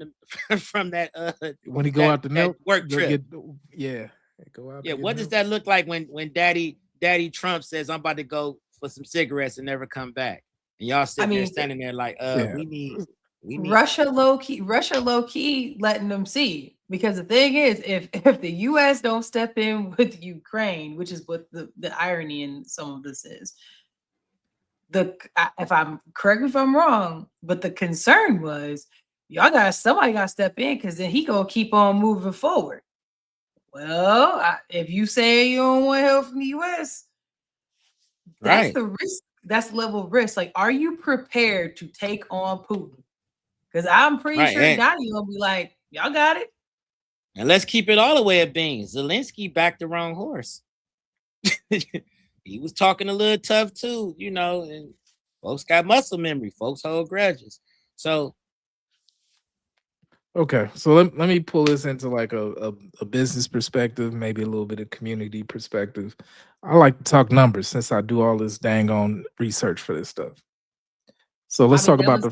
that when he go out the work trip? Go out. Yeah, what does that look like when Daddy Trump says, I'm about to go for some cigarettes and never come back, and y'all standing there like, we need Russia low key letting them see, because the thing is, if the US don't step in with Ukraine, which is what the irony in some of this is, if I'm correct me if I'm wrong, but the concern was somebody got to step in, because then he gonna keep on moving forward. Well, if you say you don't want help from the US, that's the risk. That's the level of risk. Like, are you prepared to take on Putin? Because I'm pretty sure Donnie will be like, y'all got it. And let's keep it all the way at beans. Zelensky backed the wrong horse. He was talking a little tough too, and folks got muscle memory. Folks hold grudges. So okay, so let me pull this into like a business perspective, maybe a little bit of community perspective. I like to talk numbers since I do all this dang on research for this stuff. So let's talk about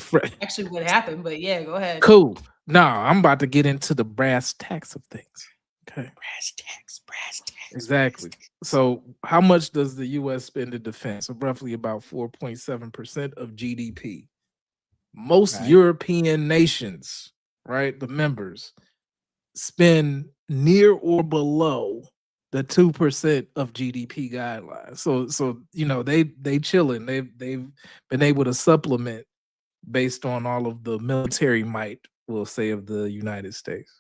actually what happened, but yeah, go ahead. Cool. Now I'm about to get into the brass tacks of things. Okay. Brass tacks. Exactly. So how much does the U.S. spend in defense? So roughly about 4.7% of GDP. Most European nations, right, the members, spend near or below the 2% of GDP guidelines. So they chilling. They've been able to supplement based on all of the military might, we'll say, of the United States,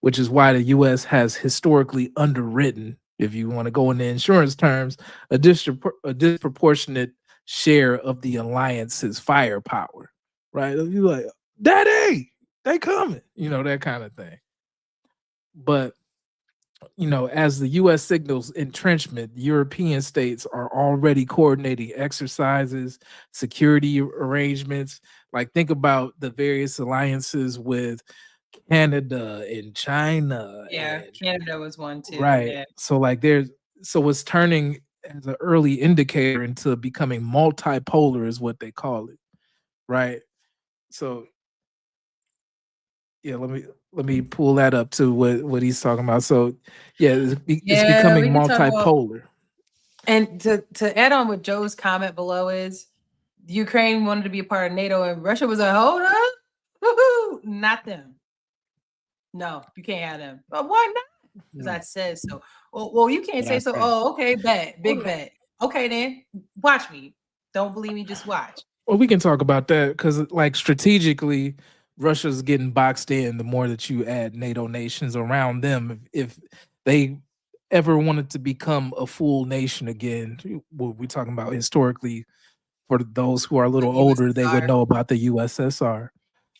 which is why the U.S. has historically underwritten, if you want to go into insurance terms, a disproportionate share of the alliance's firepower. Right? You're like, Daddy, they coming, that kind of thing. But as the U.S. signals entrenchment, European states are already coordinating exercises, security arrangements. Like, think about the various alliances with Canada and China. Yeah, Canada was one too. Right. Yeah. So it's turning as an early indicator into becoming multipolar, is what they call it. Right. So yeah, let me pull that up to what he's talking about. So it's becoming multipolar. And to add on what Joe's comment below is, Ukraine wanted to be a part of NATO and Russia was like, hold up, woohoo, not them. No, you can't have them. But why not? Because I said so. Well, you can't say so. Right. Oh, okay, big bet. Okay, then watch me. Don't believe me, just watch. Well, we can talk about that because, like, strategically, Russia's getting boxed in the more that you add NATO nations around them. If they ever wanted to become a full nation again, what we're talking about historically for those who are a little older, they would know about the USSR.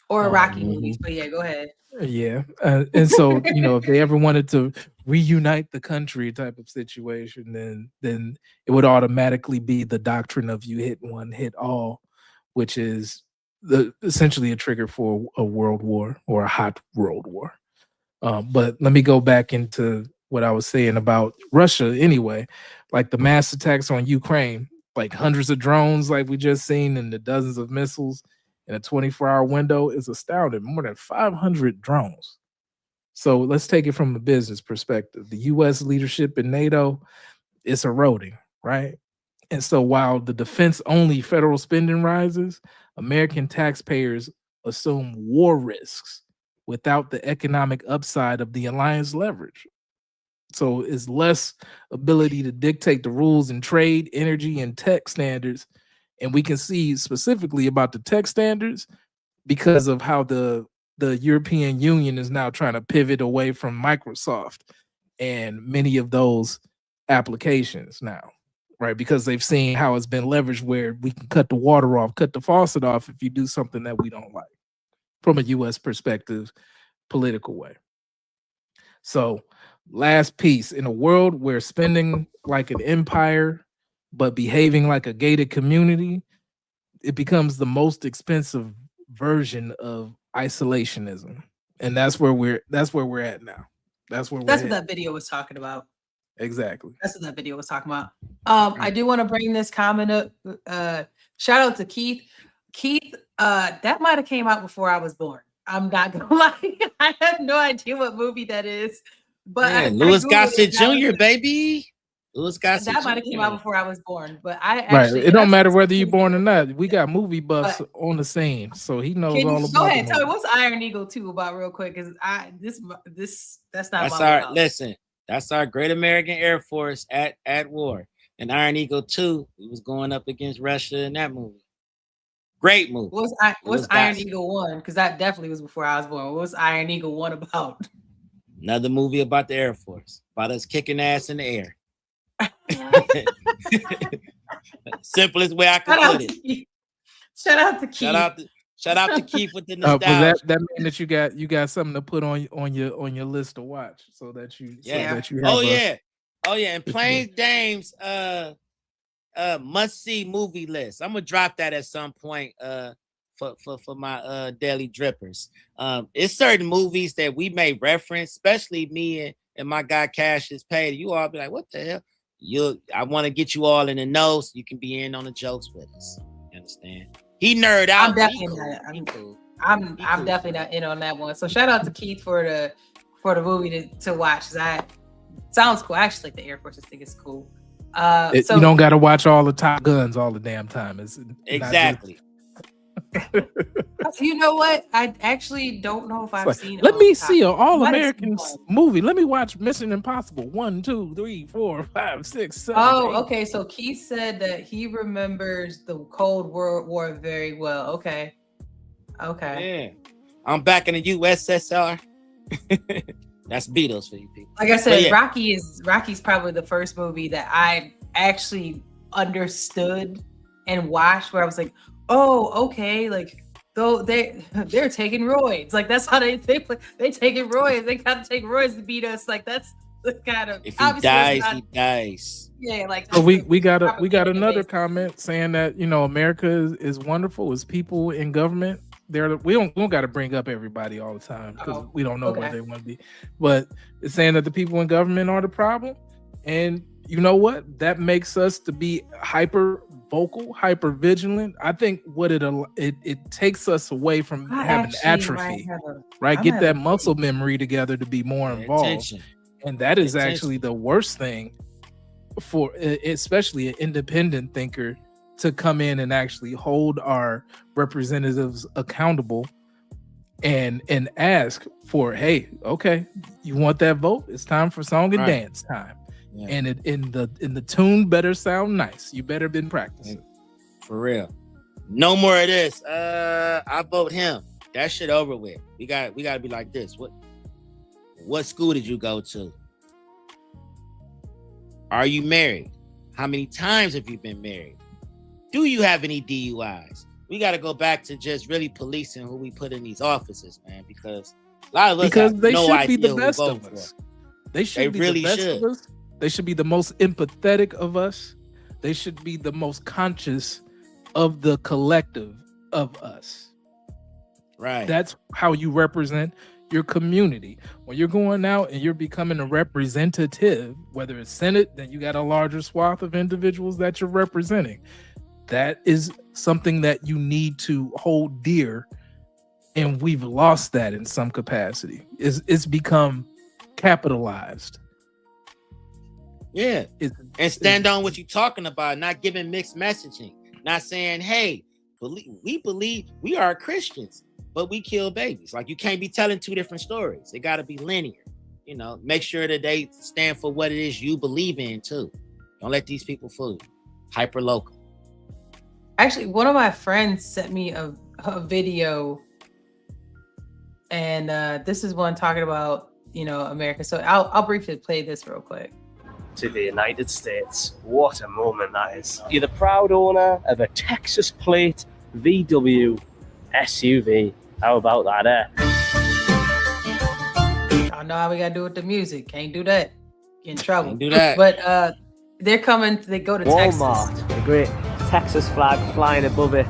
Or Rocky Mm-hmm. movies, but yeah, go ahead. Yeah. And so, if they ever wanted to reunite the country type of situation, then it would automatically be the doctrine of you hit one, hit all, which is essentially a trigger for a world war or a hot world war. But let me go back into what I was saying about Russia anyway, like the mass attacks on Ukraine, like hundreds of drones like we just seen and the dozens of missiles in a 24-hour window is astounding. More than 500 drones. So let's take it from a business perspective. The U.S. leadership in NATO is eroding, right? And so while the defense-only federal spending rises, American taxpayers assume war risks without the economic upside of the alliance leverage. So it's less ability to dictate the rules in trade, energy, and tech standards. And we can see specifically about the tech standards because of how the European Union is now trying to pivot away from Microsoft and many of those applications now, right? Because they've seen how it's been leveraged where we can cut the water off, cut the faucet off if you do something that we don't like from a U.S. perspective, political way. So last piece, in a world where spending like an empire but behaving like a gated community, it becomes the most expensive version of isolationism. And that's where we're at now. That's what that video was talking about. Exactly. That's what that video was talking about. I do want to bring this comment up. Shout out to Keith. Keith, that might have came out before I was born. I'm not gonna lie. I have no idea what movie that is. But Louis Gossett Jr., baby. Louis Gossett. That might have came out before I was born. But I right. actually It don't matter whether you're born or not. We got movie buffs on the scene, so he knows all about. Go ahead, tell me what's Iron Eagle 2 about real quick, because that's not listen. That's our great American Air Force at war. And Iron Eagle 2, he was going up against Russia in that movie. Great movie. What's Iron Eagle 1? Because that definitely was before I was born. What's Iron Eagle 1 about? Another movie about the Air Force, about us kicking ass in the air. Simplest way I could put it. Shout out to Keith. Shout out to Keith with the nostalgia. But that means that you got something to put on your list to watch, so that you And Plains Dame's must see movie list. I'm gonna drop that at some point for my daily drippers. It's certain movies that we may reference, especially me and my guy Cassius Pay. You all be like, what the hell? I want to get you all in the know so you can be in on the jokes with us. You understand? He nerd out. I'm definitely not in on that one. So shout out to Keith for the movie to watch. That sounds cool. I actually like the Air Force. I think it's cool. So you don't got to watch all the Top Guns all the damn time. It's exactly. You know what? I actually don't know if I've seen. Let me see an all-American movie. Let me watch Mission Impossible 1, 2, 3, 4, 5, 6, 7. Oh, 8. okay. So Keith said that he remembers the Cold War very well. Okay. Yeah, I'm back in the USSR. That's Beatles for you people. Like I said, Rocky's probably the first movie that I actually understood and watched, where I was like, oh, okay, like though they're taking roids, like that's how they taking roids. They gotta take roids to beat us. Like that's the kind of if he dies, he dies. Yeah, like so we got another comment saying that America is wonderful. It's people in government. We don't got to bring up everybody all the time because we don't know where they want to be. But it's saying that the people in government are the problem, and you know what? That makes us to be hyper vocal, hyper vigilant. I think what it takes us away from having atrophy, right? Get that muscle memory together to be more involved. And that is actually the worst thing for especially an independent thinker to come in and actually hold our representatives accountable and ask for, hey, okay, you want that vote? It's time for song and dance time. Yeah. And in the tune better sound nice. You better been practicing. For real. No more of this. I vote him. That shit over with. We got to be like this. What school did you go to? Are you married? How many times have you been married? Do you have any DUIs? We got to go back to just really policing who we put in these offices, man, because a lot of us have they no should idea be the who best vote of for. us. They should They be really the best should. of us. They should be the most empathetic of us. They should be the most conscious of the collective of us. Right. That's how you represent your community. When you're going out and you're becoming a representative, whether it's Senate, then you got a larger swath of individuals that you're representing. That is something that you need to hold dear, and we've lost that in some capacity. It's become capitalized. Yeah. And stand on what you're talking about, not giving mixed messaging, not saying, hey, we believe we are Christians, but we kill babies. Like, you can't be telling two different stories. They got to be linear. You know, make sure that they stand for what it is you believe in too. Don't let these people fool you. Hyper local. Actually, one of my friends sent me a video, and this is one talking about, you know, America. So I'll briefly play this real quick. To the United States. What a moment that is. You're the proud owner of a Texas plate VW SUV. How about that, I know how we gotta do with the music. Can't do that. Get in trouble. Can't do that. But they're coming. They go to Walmart, Texas. the great Texas flag flying above it.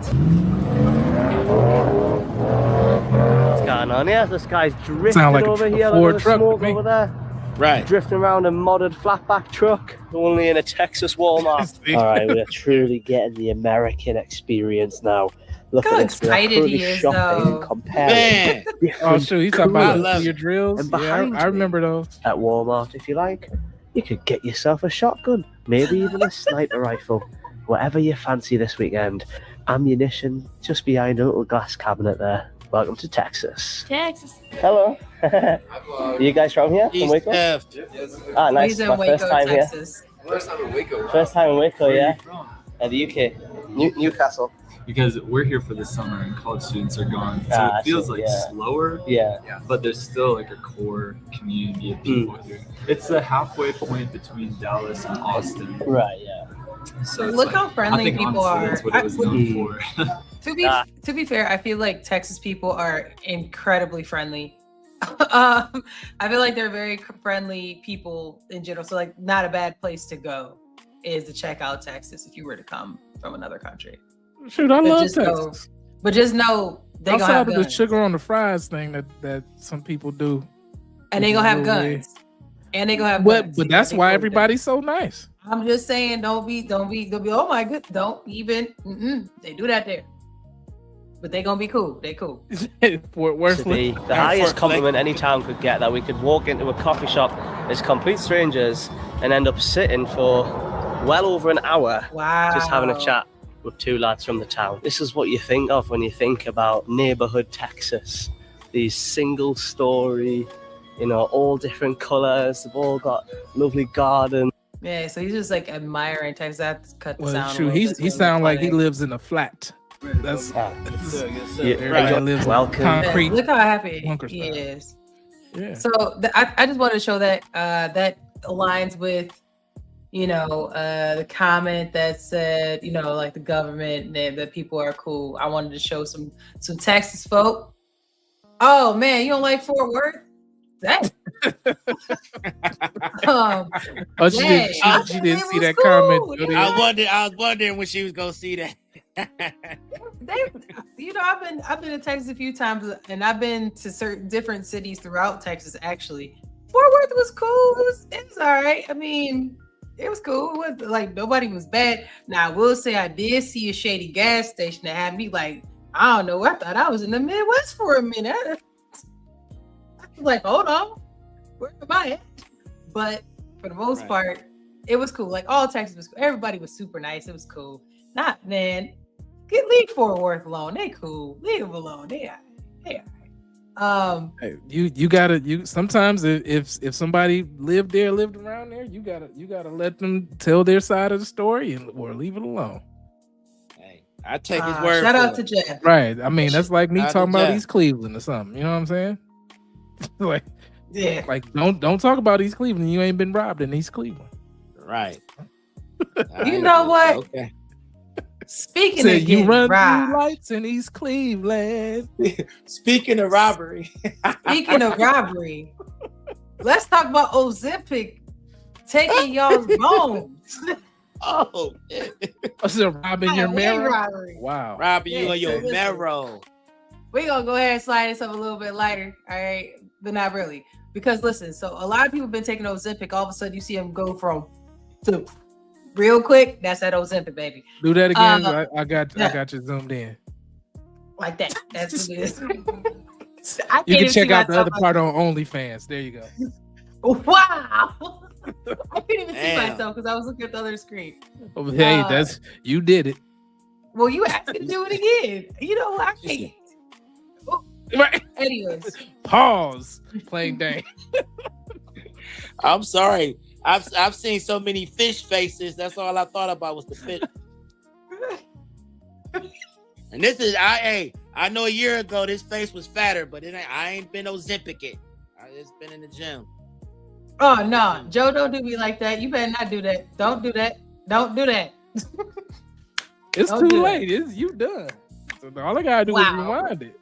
What's going on here? This guy's drifting Sound like over a here. Ford Look at the truck to smoke me. over there. Right. Drifting around a modded flatback truck, only in a Texas Walmart. All right, we're truly getting the American experience now. Look Look how at this. We're excited currently he is, shopping though. and comparing Man. Oh different shoot, he's talking about love your it. drills. And Yeah, behind I remember those. at Walmart, if you like. You could get yourself a shotgun, maybe even a sniper rifle, whatever you fancy this weekend. Ammunition just behind a little glass cabinet there. Welcome to Texas. Texas. Hello. Are you guys from here? From East Waco? F. Ah, nice. He's in My Waco, first time here. Texas. First time in Waco, yeah. At the UK. Newcastle. Because we're here for the summer and college students are gone, so Ah, it feels so, like yeah. slower. Yeah. But there's still like a core community of people here. It's the halfway point between Dallas and Austin. Right, yeah. So it's Look like, how friendly I think people honestly, are. That's what it was known for. To be fair, I feel like Texas people are incredibly friendly. I feel like they're very friendly people in general. So like, not a bad place to go is to check out Texas if you were to come from another country. Shoot, I love just know Texas. But just know they gonna Outside have of the guns. sugar on the fries thing that some people do. And they gonna have No way. guns. And they gonna have But guns. but that's why everybody's so nice. I'm just saying, don't be, oh my god, don't even, they do that there. But they gonna be cool. They cool. Fort Worth. To be the highest compliment any town could get, that we could walk into a coffee shop as complete strangers and end up sitting for well over an hour Wow. just having a chat with two lads from the town. This is what you think of when you think about neighborhood Texas. These single story, you know, all different colors. They've all got lovely gardens. Yeah, so he's just like admiring Texas. That's cut the Well, sound. a shoot, little bit, he so sound like he funny. lives in a flat. That's Yeah, lives in welcome. concrete. Look how happy bunkers he style. is. Yeah. So I just wanted to show that that aligns with, you know, the comment that said, you know, like the government and that people are cool. I wanted to show some Texas folk. Oh man, you don't like Fort Worth? That. Oh, she yeah, she didn't see it that was comment. cool. Jody. I was wondering when she was gonna see that. You know, I've been to Texas a few times, and I've been to certain different cities throughout Texas. Actually, Fort Worth was cool. It was all right. I mean, it was cool. It was like nobody was bad. Now I will say I did see a shady gas station that had me like, I don't know. I thought I was in the Midwest for a minute. I was like, hold on, where am I at? But for the most part, it was cool. Like all Texas was cool. Everybody was super nice. It was cool. Not man. Leave Fort Worth alone. They cool. Leave them alone. They all right. Hey, you gotta sometimes if somebody lived around there, you gotta let them tell their side of the story or leave it alone. Hey, I take his word. Shout for out it. to Jeff. Right. I mean, that's like me Shout out talking to about Jeff. East Cleveland or something. You know what I'm saying? like don't talk about East Cleveland. You ain't been robbed in East Cleveland. Right. You know what? Okay. Speaking Said of you getting run through robbed, lights in East Cleveland. Speaking of robbery, speaking of robbery, let's talk about Ozempic taking y'all's bones. oh, I said robbing your Highway marrow. robbery. Wow. robbing you Yeah, on your listen. marrow. We're gonna go ahead and slide this up a little bit lighter, all right, but not really. Because listen, so a lot of people have been taking Ozempic. All of a sudden, you see them go from to real quick. That's that Ozempic, baby. Do that again. I yeah. got you zoomed in. Like that. That's what it is. I You can't can even see check out the myself other part on OnlyFans. There you go. Wow. I couldn't even see Damn. myself because I was looking at the other screen. Oh, hey, that's you did it. Well, you asked me to do it again. You know what? I can't. Right. Anyways, Pause. Playing day. I'm sorry. I've seen so many fish faces. That's all I thought about was the fish. And this is I know a year ago this face was fatter, but I ain't been Ozempic it. I just been in the gym. oh no, Joe, don't do me like that. You better not do that. Don't do that. Don't do that. It's Don't do too that. late. You done. So all I gotta do Wow. is rewind it.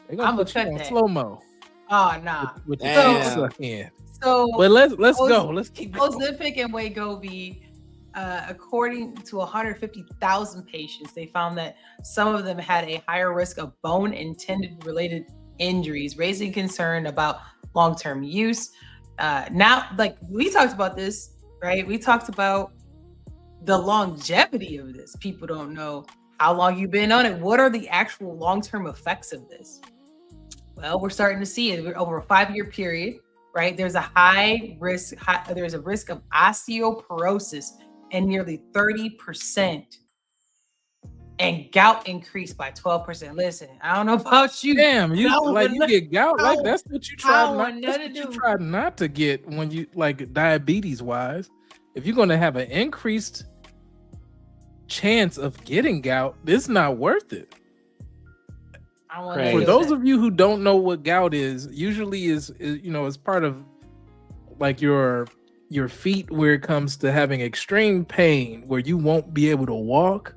They gonna I'ma put you cut on that. slow mo Oh nah. with the Damn. teeth suck in. So But let's go. Let's keep going. Ozempic and Wegovy, according to 150,000 patients, they found that some of them had a higher risk of bone and tendon related injuries, raising concern about long-term use. Now, like we talked about this, right? We talked about the longevity of this. People don't know how long you've been on it. What are the actual long-term effects of this? Well, we're starting to see it over a 5-year period, right? There's a there's a risk of osteoporosis and nearly 30%, and gout increased by 12%. Listen, I don't know about you. Damn, you I don't like want you no- get gout. I Like don't- that's what you I try don't not. want That's nothing what to you do. try not to get when you like diabetes wise. If you're gonna have an increased chance of getting gout, it's not worth it. I don't want Crazy. to For do those that. of you who don't know what gout is, usually is is part of like your feet where it comes to having extreme pain where you won't be able to walk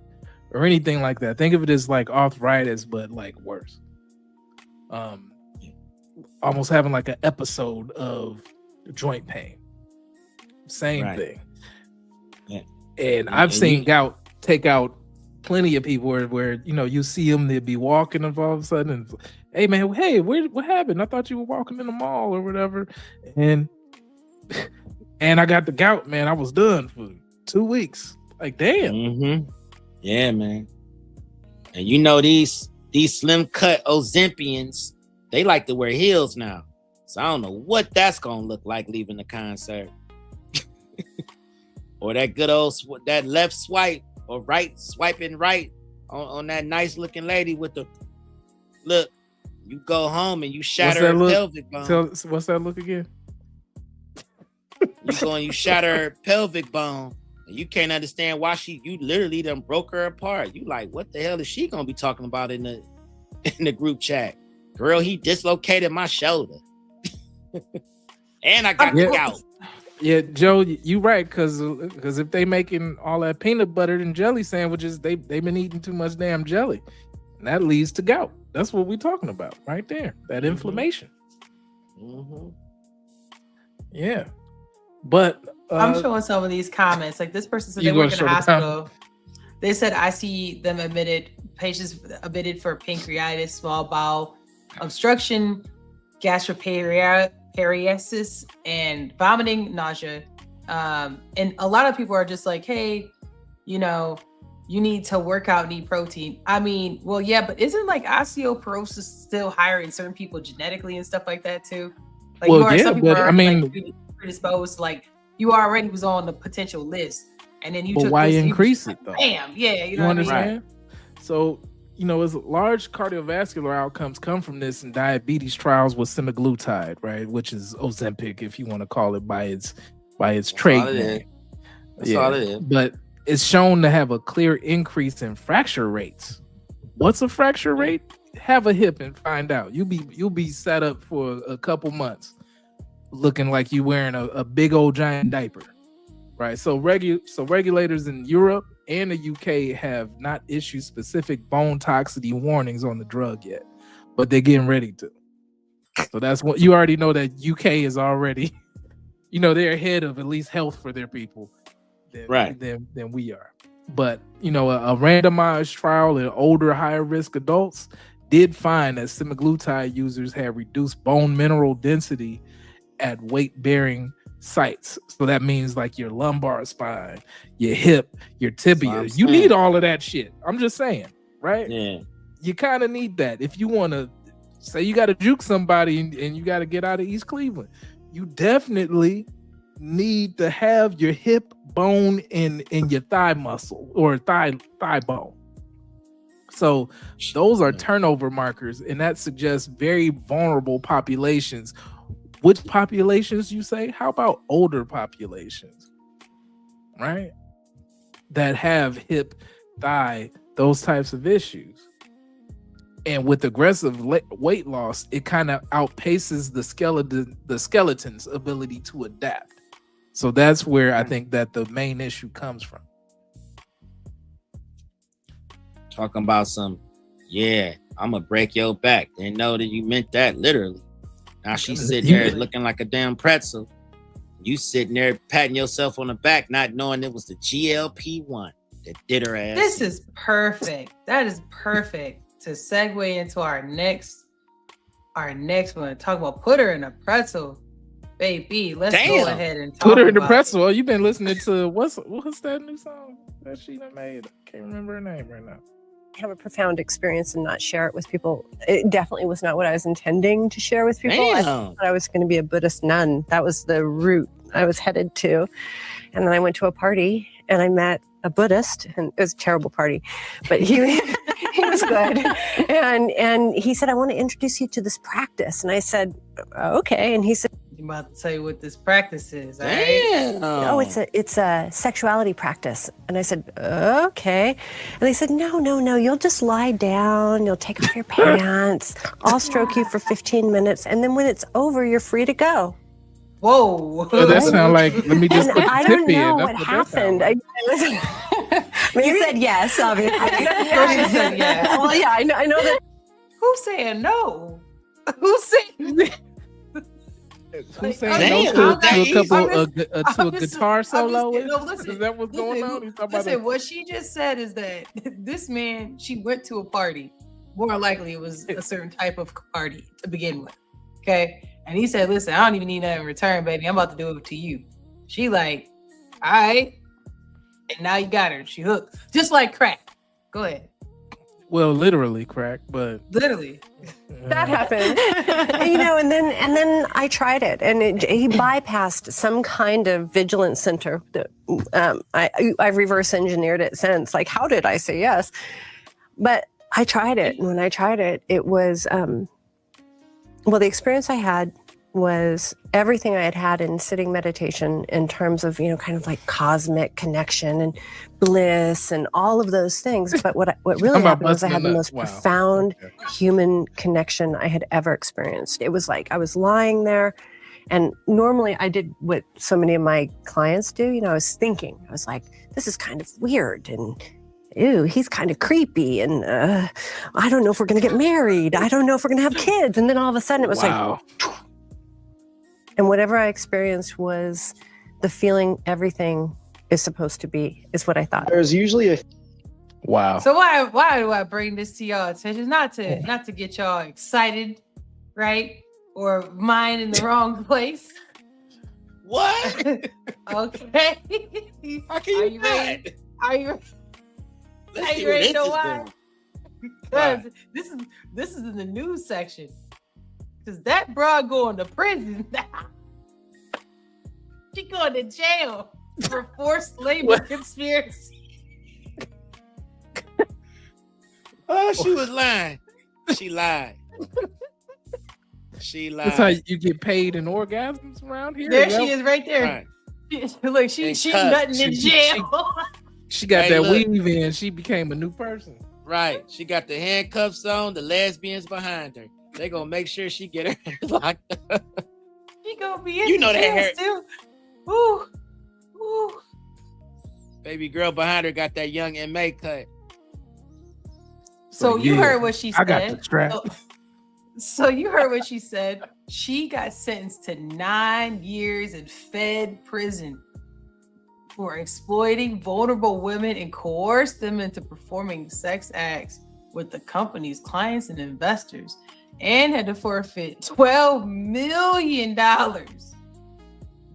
or anything like that. Think of it as like arthritis, but like worse. Almost having like an episode of joint pain. Same Right. thing. Yeah. And I've and seen you- gout take out plenty of people where you see them, they'd be walking and all of a sudden, and, hey man, hey, what happened? I thought you were walking in the mall or whatever. And I got the gout, man. I was done for 2 weeks. Like, damn. Mm-hmm. Yeah, man. And you know these slim cut Ozempians, they like to wear heels now. So I don't know what that's gonna look like leaving the concert. Or that good old that left swipe or right swiping right on that nice looking lady with the look. You go home and you shatter that her look? pelvic bone. So what's that look again? You go and you shatter her pelvic bone. And you can't understand why you literally done broke her apart. You like, what the hell is she gonna be talking about in the group chat? Girl, he dislocated my shoulder. And I got the gout. Yeah, Joe, you right, because if they making all that peanut butter and jelly sandwiches, they've been eating too much damn jelly. And that leads to gout. That's what we're talking about right there. That inflammation. Mm-hmm. Yeah. But I'm showing some of these comments. Like this person said You they work gonna in show a the hospital. They said I see them patients admitted for pancreatitis, small bowel obstruction, gastroparesis, and vomiting, nausea. And a lot of people are just like, hey, you need to work out, need protein. I mean, well, yeah, but isn't like osteoporosis still higher in certain people genetically and stuff like that too? Like, Well, some yeah, people but are I mean- like predisposed, like you already was on the potential list, and then you But took why this, and you increase just it, though? Bam, yeah, you know what I mean? understand? So, as large cardiovascular outcomes come from this in diabetes trials with semaglutide, right? Which is Ozempic, if you want to call it by its trade all it is. name. That's all it is. But it's shown to have a clear increase in fracture rates. What's a fracture rate? Have a hip and find out. You'll be set up for a couple months looking like you wearing a big old giant diaper. Right. So regulators in Europe and the UK have not issued specific bone toxicity warnings on the drug yet, but they're getting ready to. So that's what you already know, that UK is already, they're ahead of at least health for their people than we are. But, a randomized trial in older, higher risk adults did find that semaglutide users had reduced bone mineral density at weight-bearing sites. So that means like your lumbar spine, your hip, your tibia. You need all of that shit. I'm just saying, right? Yeah. You kind of need that. If you want to say you got to juke somebody and you got to get out of East Cleveland, you definitely need to have your hip bone in your thigh muscle or thigh bone. So those are turnover markers, and that suggests very vulnerable populations. Which populations, you say? How about older populations, right? That have hip, thigh, those types of issues. And with aggressive weight loss, it kind of outpaces the skeleton's ability to adapt. So that's where I think that the main issue comes from. Talking about I'm gonna break your back. Didn't know that you meant that literally. Now she's sitting there looking like a damn pretzel. You sitting there patting yourself on the back, not knowing it was the GLP-1 that did her ass. This is perfect. That is perfect to segue into our next one. Talk about put her in a pretzel. Baby, let's go ahead and talk put her in the about pretzel. Oh, you've been listening to what's that new song that she done made? I can't remember her name right now. Have a profound experience and not share it with people. It definitely was not what I was intending to share with people. I thought I was going to be a Buddhist nun. That was the route I was headed to. And then I went to a party and I met a Buddhist, and it was a terrible party, but he was good. And he said, I want to introduce you to this practice. And I said, okay. And he said, I'm about to tell you what this practice is. All right? Oh, it's a sexuality practice. And I said, okay. And they said, no, you'll just lie down, you'll take off your pants, I'll stroke you for 15 minutes, and then when it's over, you're free to go. Whoa. That sounds like, let me just put the I tip don't in. know That's what that happened. sound You said yes, obviously. She said yes. Well, yeah, I know that. Who's saying no? Who's saying Who's saying no to a guitar solo? Listen, is that what's going on? Listen, what she just said is that this man, she went to a party. More likely it was a certain type of party to begin with. Okay. And he said, listen, I don't even need that in return, baby. I'm about to do it to you. She like, all right. And now you got her. She hooked. Just like crack. Go ahead. Well, literally crack, but literally that happened. And then I tried it, and he bypassed some kind of vigilance center. I've reverse engineered it since. Like, how did I say yes? But I tried it, and when I tried it, it was the experience I had was everything I had had in sitting meditation in terms of, kind of like cosmic connection and bliss and all of those things. But what really happened was I had the most profound human connection I had ever experienced. It was like I was lying there, and normally I did what so many of my clients do. I was thinking, I was like, this is kind of weird, and ew, he's kind of creepy, and I don't know if we're going to get married. I don't know if we're going to have kids. And then all of a sudden it was like, and whatever I experienced was the feeling everything is supposed to be, is what I thought. There's usually a So why do I bring this to y'all attention? Not to get y'all excited, right? Or mind in the wrong place. What? Okay. How can you ready? Are you ready? You know why? Because this is in the news section. Because that broad going to prison now. She going to jail for forced labor conspiracy. Oh, she was lying. She lied. She lied. That's how you get paid in orgasms around here. There she is, right there. Right. Look, she's nutting in jail. She got that weave in. She became a new person. Right. She got the handcuffs on. The lesbians behind her. They gonna make sure she get her locked up. She gonna be in jail too. Ooh. Baby girl behind her got that young MA cut. So you heard what she said. I got the strap. So you heard what she said. She got sentenced to 9 years in Fed prison for exploiting vulnerable women and coerced them into performing sex acts with the company's clients and investors, and had to forfeit $12 million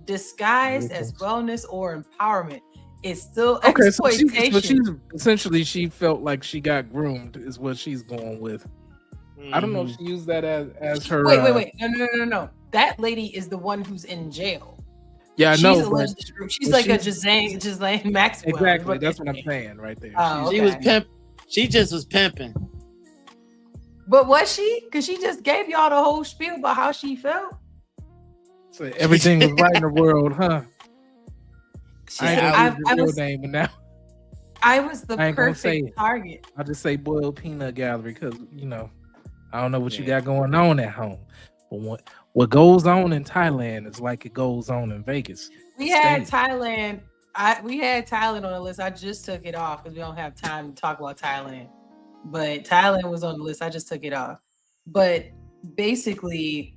disguised as wellness or empowerment. It's still exploitation. So she's essentially, she felt like she got groomed, is what she's going with. I don't know if she used that as her. Wait. No. That lady is the one who's in jail. Yeah, I know. She's like a Ghislaine Maxwell. Exactly. That's what I'm saying right there. Oh, She was pimp. She just was pimping. But was she? Because she just gave y'all the whole spiel about how she felt. So everything was right in the world, huh? I was the perfect target. I'll just say boiled peanut gallery because I don't know what you got going on at home, but what goes on in Thailand is like it goes on in Vegas. We had Thailand. We had Thailand on the list. I just took it off because we don't have time to talk about Thailand. But Thailand was on the list. I just took it off. But basically,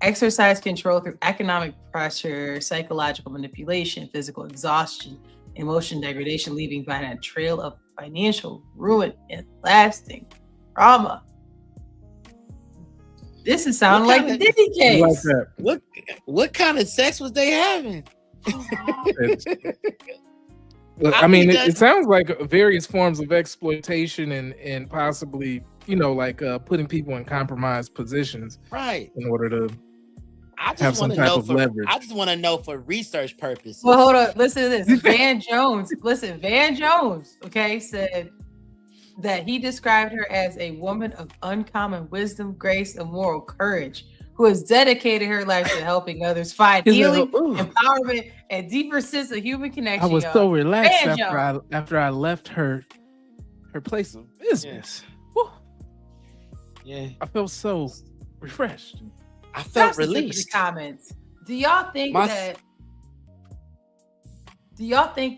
exercise control through economic pressure, psychological manipulation, physical exhaustion, emotion degradation, leaving behind a trail of financial ruin and lasting trauma. This is sounding like the Diddy case. What kind of sex was they having? I mean, it sounds like various forms of exploitation and possibly, putting people in compromised positions, right? In order to have some type of leverage. I just want to know for research purposes. Well, hold on. Listen to this. Van Jones, okay, said that he described her as a woman of uncommon wisdom, grace, and moral courage, who has dedicated her life to helping others find healing, empowerment, and deeper sense of human connection. I was so relaxed after I left her place of business. Yeah, I felt so refreshed. I felt released. Comments. Do y'all think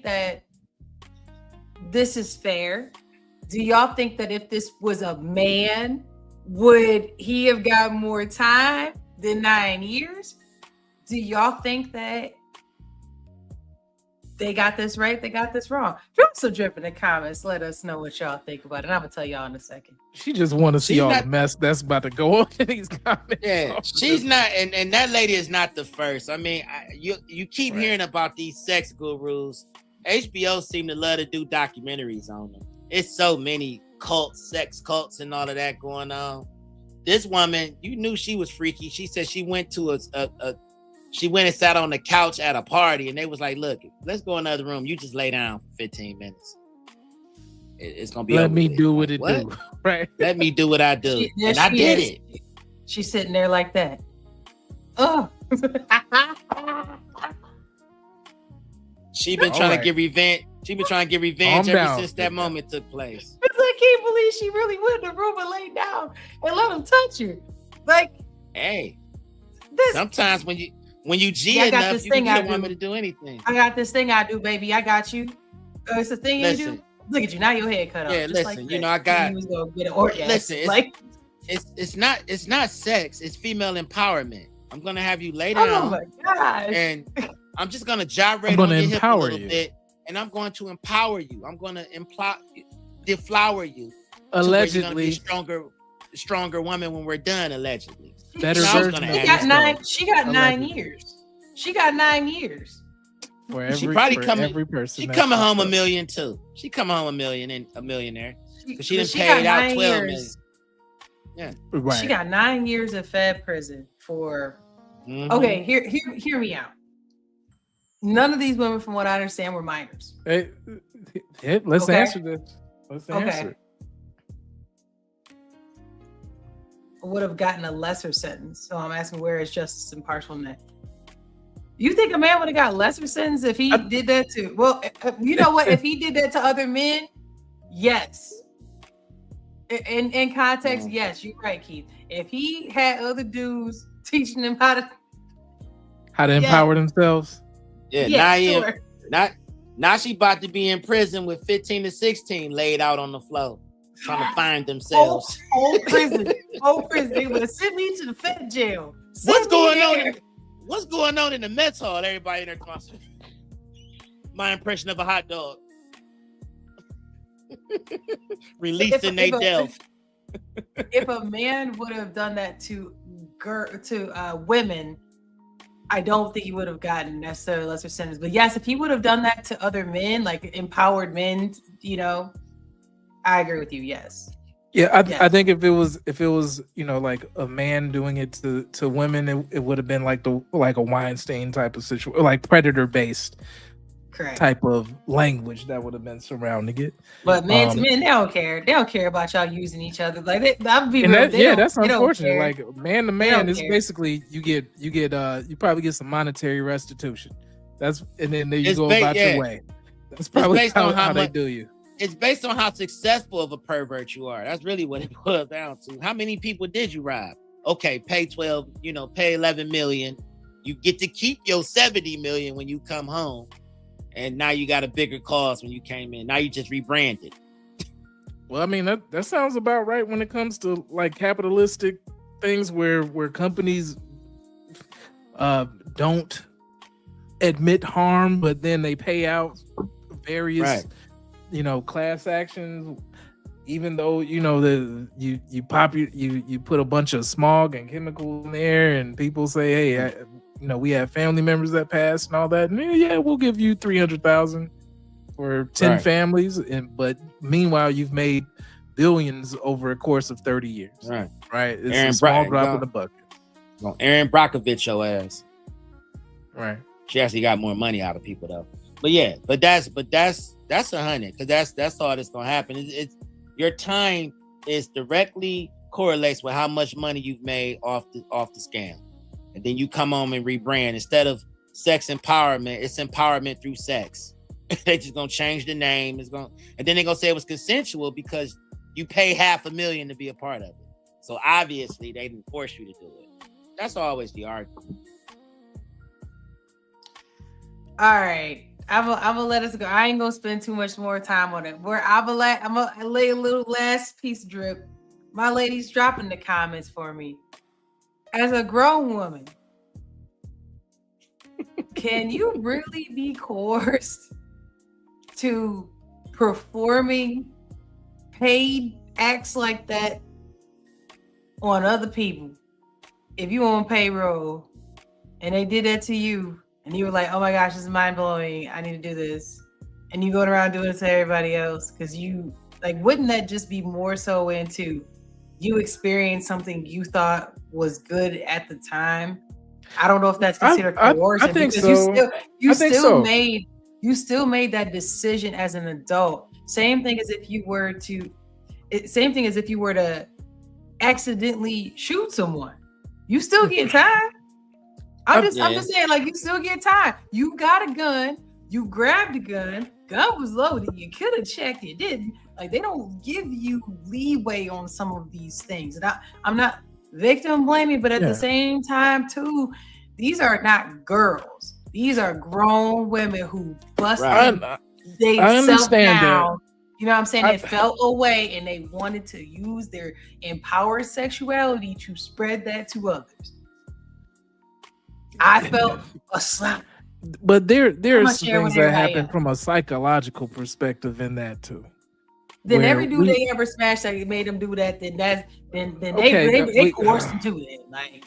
that this is fair? Do y'all think that if this was a man, would he have got more time than 9 years? Do y'all think that they got this right? They got this wrong? Drop some drip in the comments. Let us know what y'all think about it. I'm gonna tell y'all in a second. She just want to see all the mess that's about to go on in these comments. Yeah, she's not, and that lady is not the first. I mean, you keep hearing about these sex gurus. HBO seem to love to do documentaries on them. It's so many cults, sex cults, and all of that going on. This woman, you knew she was freaky. She said she went to she went and sat on the couch at a party, and they was like, "Look, let's go in another room. You just lay down for 15 minutes. It's gonna be. Let me do what it do. Right. Let me do what I do, and I did it. She's sitting there like that. Oh. She been trying to get revenge. She been trying to get revenge ever since that moment took place. I can't believe she really went in the room and laid down and let him touch her. Like, hey, sometimes when you G enough, you can get a woman to do anything. I got this thing I do, baby. I got you. It's the thing you do. Look at you now. Your head cut off. Yeah, listen. Like I got. You was gonna get an orgasm. Listen, it's not sex. It's female empowerment. I'm gonna have you lay down. Oh my gosh. And I'm just gonna gyrate on your hip a little bit, and I'm going to empower you. I'm gonna deflower you. Allegedly, you're gonna be stronger woman when we're done. Allegedly, better version. She got 9. She got 9 years. She got 9 years. She probably every person. She coming home $1 million too. She coming home $1 million and a millionaire. She done paid out 12 million. Yeah, right. She got 9 years of Fed prison for. Mm-hmm. Okay, hear me out. None of these women, from what I understand, were minors. Let's answer this. Let's answer it. Would have gotten a lesser sentence. So I'm asking, where is justice impartial in that? You think a man would have got a lesser sentence if he did that to? Well, you know what? If he did that to other men, yes. In context, yes, you're right, Keith. If he had other dudes teaching them how to empower themselves. Yeah, sure. Now she about to be in prison with 15 to 16 laid out on the floor, trying to find themselves. Whole prison. They would have sent me to the fed jail. What's going on? What's going on in the mess hall? Everybody in there talking. My impression of a hot dog. Releasing they death. If a man would have done that to women, I don't think he would have gotten necessarily lesser sentence. But yes, if he would have done that to other men, like empowered men, I agree with you. Yes. Yeah, I think if it was like a man doing it to women, it would have been like a Weinstein type of situation, like predator based. Correct. Type of language that would have been surrounding it. But men to men, they don't care. They don't care about y'all using each other. Like that's unfortunate. Like man to man is basically you probably get some monetary restitution. And then you go about your way. That's probably how they do you. It's based on how successful of a pervert you are. That's really what it boils down to. How many people did you rob? Okay, pay 12, pay 11 million. You get to keep your 70 million when you come home. And now you got a bigger cause when you came in. Now you just rebranded. Well, I mean, that sounds about right when it comes to like capitalistic things where companies don't admit harm, but then they pay out various, class actions, even though, you put a bunch of smog and chemicals in there and people say, hey, we have family members that passed and all that. And we'll give you 300,000 for 10 families. But meanwhile, you've made billions over a course of 30 years. Right. It's a small drop in the bucket. Aaron Brockovich your ass. Right. She actually got more money out of people though. But that's 100 because that's all that's gonna happen. It's your time is directly correlates with how much money you've made off the scam. And then you come home and rebrand. Instead of sex empowerment, it's empowerment through sex. They just gonna change the name. And then they're gonna say it was consensual because you pay $500,000 to be a part of it. So obviously they didn't force you to do it. That's always the argument. All right. I'm gonna let us go. I ain't gonna spend too much more time on it. I'm gonna lay a little last piece of drip. My ladies, drop in the comments for me. As a grown woman, can you really be coerced to performing paid acts like that on other people? If you on payroll and they did that to you and you were like, oh my gosh, this is mind blowing, I need to do this. And you going around doing it to everybody else because wouldn't that just be more so into you experienced something you thought was good at the time? I don't know if that's considered coercion. I think so. You still made that decision as an adult. Same thing as if you were to accidentally shoot someone. You still get time. I'm just saying, like, you still get time. You got a gun, you grabbed a gun was loaded, you could have checked, you didn't. Like, they don't give you leeway on some of these things. And I'm not victim blaming, but at the same time, too, these are not girls. These are grown women who busted themselves down. You know what I'm saying? They felt away and they wanted to use their empowered sexuality to spread that to others. I felt a slap. But there are some things that happen from a psychological perspective in that too. Then every dude they ever smashed that made them do that, then they coerced them to it. Like,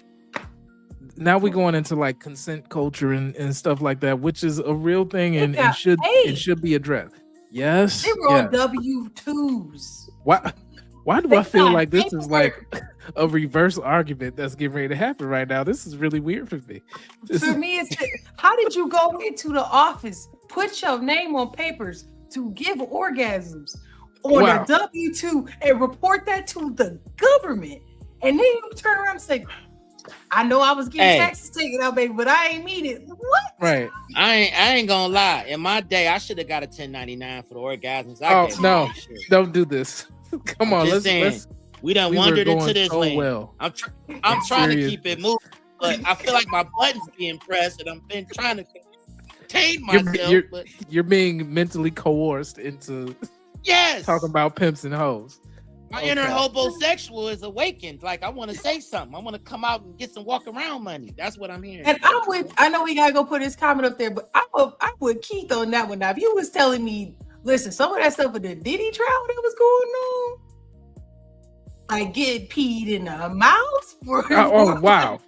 now we're going into like consent culture and stuff like that, which is a real thing and should be addressed. Yes. They were on W-2s. Why do I feel like this is like a reverse argument that's getting ready to happen right now? This is really weird for me. For me, it's how did you go into the office, put your name on papers to give orgasms on a W-2 and report that to the government? And then you turn around and say, I know I was getting taxes taken out, baby, but I ain't mean it. What? Right. I ain't gonna lie. In my day, I should have got a 1099 for the orgasms. Don't do this. Come on, let's we done wandered into this lane. Well. I'm trying to keep it moving, but I feel like my buttons being pressed, and I'm been trying to. entertain myself. But you're being mentally coerced into yes, talking about pimps and hoes. My inner homosexual is awakened. Like I want to say something. I want to come out and get some walk around money. That's what I'm hearing. And I know we gotta go put his comment up there, but I'm with Keith on that one. Now, if you was telling me, listen, some of that stuff with the Diddy trial that was going on, like getting peed in the mouth. Wow!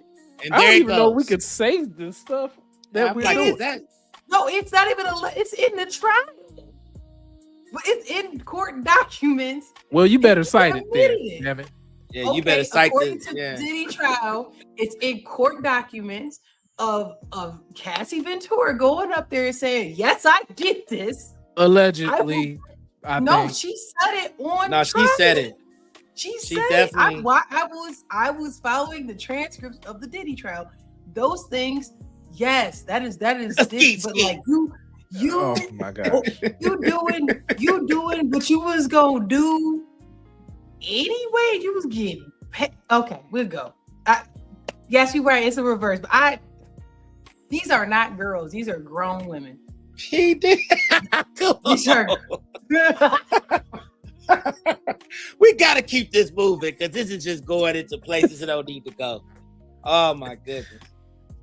And I don't even know we could say this stuff that we're doing. No, it's not even it's in the trial. But it's in court documents. Well, you better cite it then, damn it. Yeah, you better cite according this. to Yeah. the Diddy trial, it's in court documents of Cassie Ventura going up there and saying, "Yes, I did this." Allegedly. She said it on. No, she said it. She said definitely. it. I was following the transcripts of the Diddy trial. Those things, yes, that is Diddy, but like you, oh my God, you doing what you was gonna do anyway. You was getting okay. We'll go. Yes, you're right. It's a reverse, but these are not girls. These are grown women. He did. These are. We gotta keep this moving because this is just going into places that don't need to go. Oh my goodness.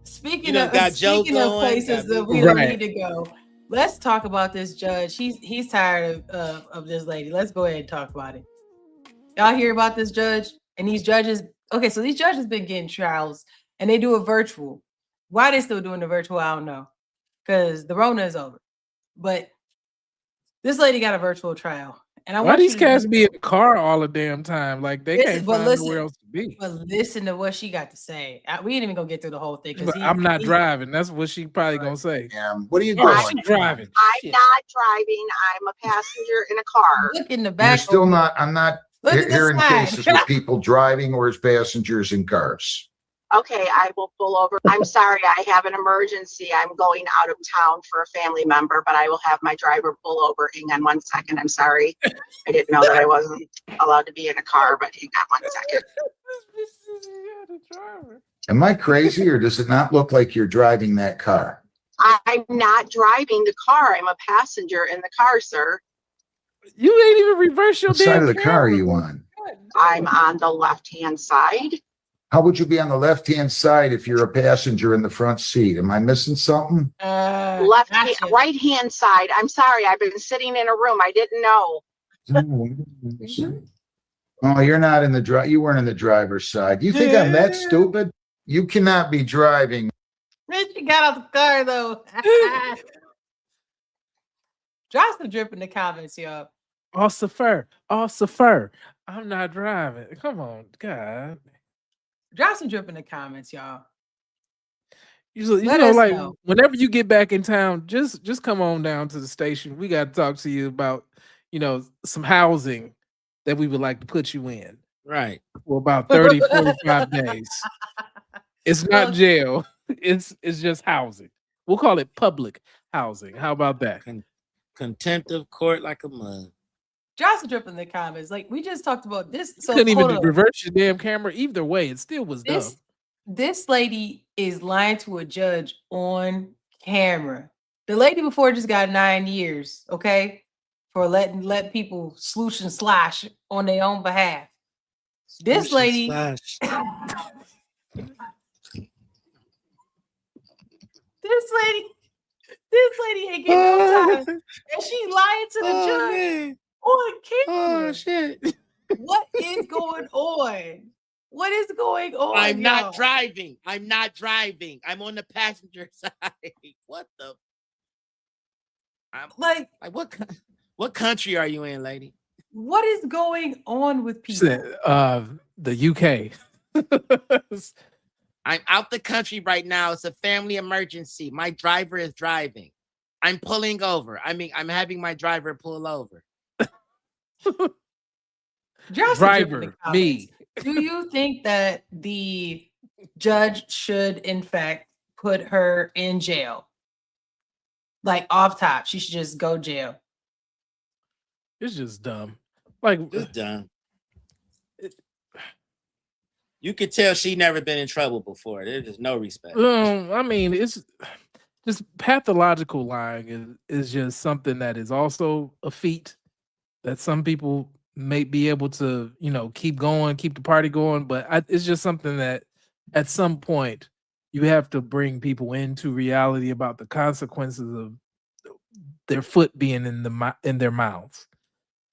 Speaking of places that we don't need to go, let's talk about this judge. He's tired of this lady. Let's go ahead and talk about it. Y'all hear about this judge and these judges? Okay, so these judges been getting trials and they do a virtual. Why they still doing the virtual? I don't know, because the Rona is over. But this lady got a virtual trial. And why these cats be in the car all the damn time? Like they can't find nowhere else to be. But listen to what she got to say. We ain't even gonna get through the whole thing. I'm not driving. That's what she probably gonna say. What are you doing? She's driving. I'm not driving. I'm a passenger in a car. Look in the back. You're still not. I'm not hearing side. cases with people driving or as passengers in cars. Okay, I will pull over. I'm sorry, I have an emergency. I'm going out of town for a family member, but I will have my driver pull over. Hang on 1 second. I'm sorry. I didn't know that I wasn't allowed to be in a car, but hang on 1 second. Am I crazy, or does it not look like you're driving that car? I'm not driving the car. I'm a passenger in the car, sir. You ain't even reverse your What side of the car are camera. you on? I'm on the left-hand side. How would you be on the left-hand side if you're a passenger in the front seat? Am I missing something? Right-hand side. I'm sorry. I've been sitting in a room. I didn't know. Oh, you're not in the you weren't in the driver's side. You think I'm that stupid? You cannot be driving. She got out the car though. Drop some drip in the comments, y'all. Suffer. I'm not driving. Come on, God. Drop some drip in the comments, y'all. You know, like whenever you get back in town, just come on down to the station. We got to talk to you about, some housing that we would like to put you in. Right. For about 30, 45 days. It's not jail. It's just housing. We'll call it public housing. How about that? Contempt of court like a mug. Drop some drip in the comments. Like we just talked about this. So couldn't even reverse your damn camera. Either way, it still was dumb. This lady is lying to a judge on camera. The lady before just got 9 years, okay, for let people sloosh and slash on their own behalf. This lady, this lady ain't getting no time, and she lying to the judge. Man. On camera. Oh shit. What is going on? What is going on? I'm not driving. I'm on the passenger side. What the? Like what country are you in, lady? What is going on with people? The UK. I'm out the country right now. It's a family emergency. My driver is driving. I'm pulling over. I'm having my driver pull over. Driver, me. Do you think that the judge should, in fact, put her in jail? Like off top, she should just go jail. It's just dumb. Like it's dumb. You could tell she never been in trouble before. There's just no respect. I mean, just pathological lying is just something that is also a feat that some people may be able to, keep going, keep the party going. But it's just something that at some point you have to bring people into reality about the consequences of their foot being in their mouths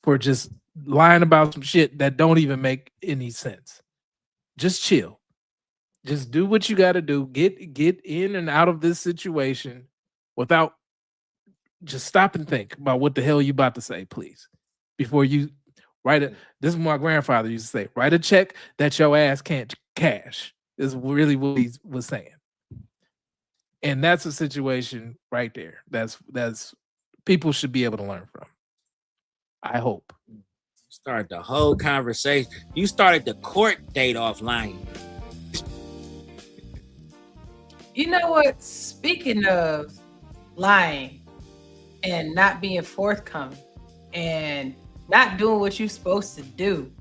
for just lying about some shit that don't even make any sense. Just chill. Just do what you got to do. Get in and out of this situation without just stop and think about what the hell you about to say, please. Before you write it. This is what my grandfather used to say. Write a check that your ass can't cash. Is really what he was saying. And that's a situation right there. That's people should be able to learn from. I hope. Start the whole conversation. You started the court date off lying. You know what? Speaking of lying and not being forthcoming and not doing what you're supposed to do.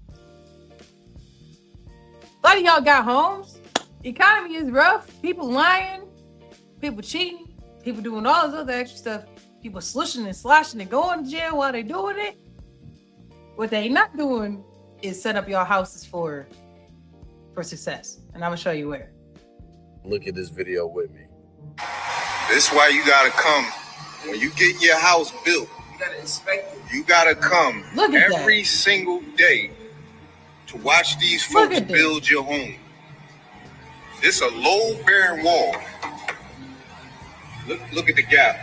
A lot of y'all got homes. The economy is rough. People lying. People cheating. People doing all this other extra stuff. People slushing and sloshing and going to jail while they're doing it. What they not doing is set up your houses for success. And I'm going to show you where. Look at this video with me. This is why you gotta come. When you get your house built, You gotta inspect it. you gotta come Look at every single day to watch these folks build your home. This a load-bearing wall. Look at the gap.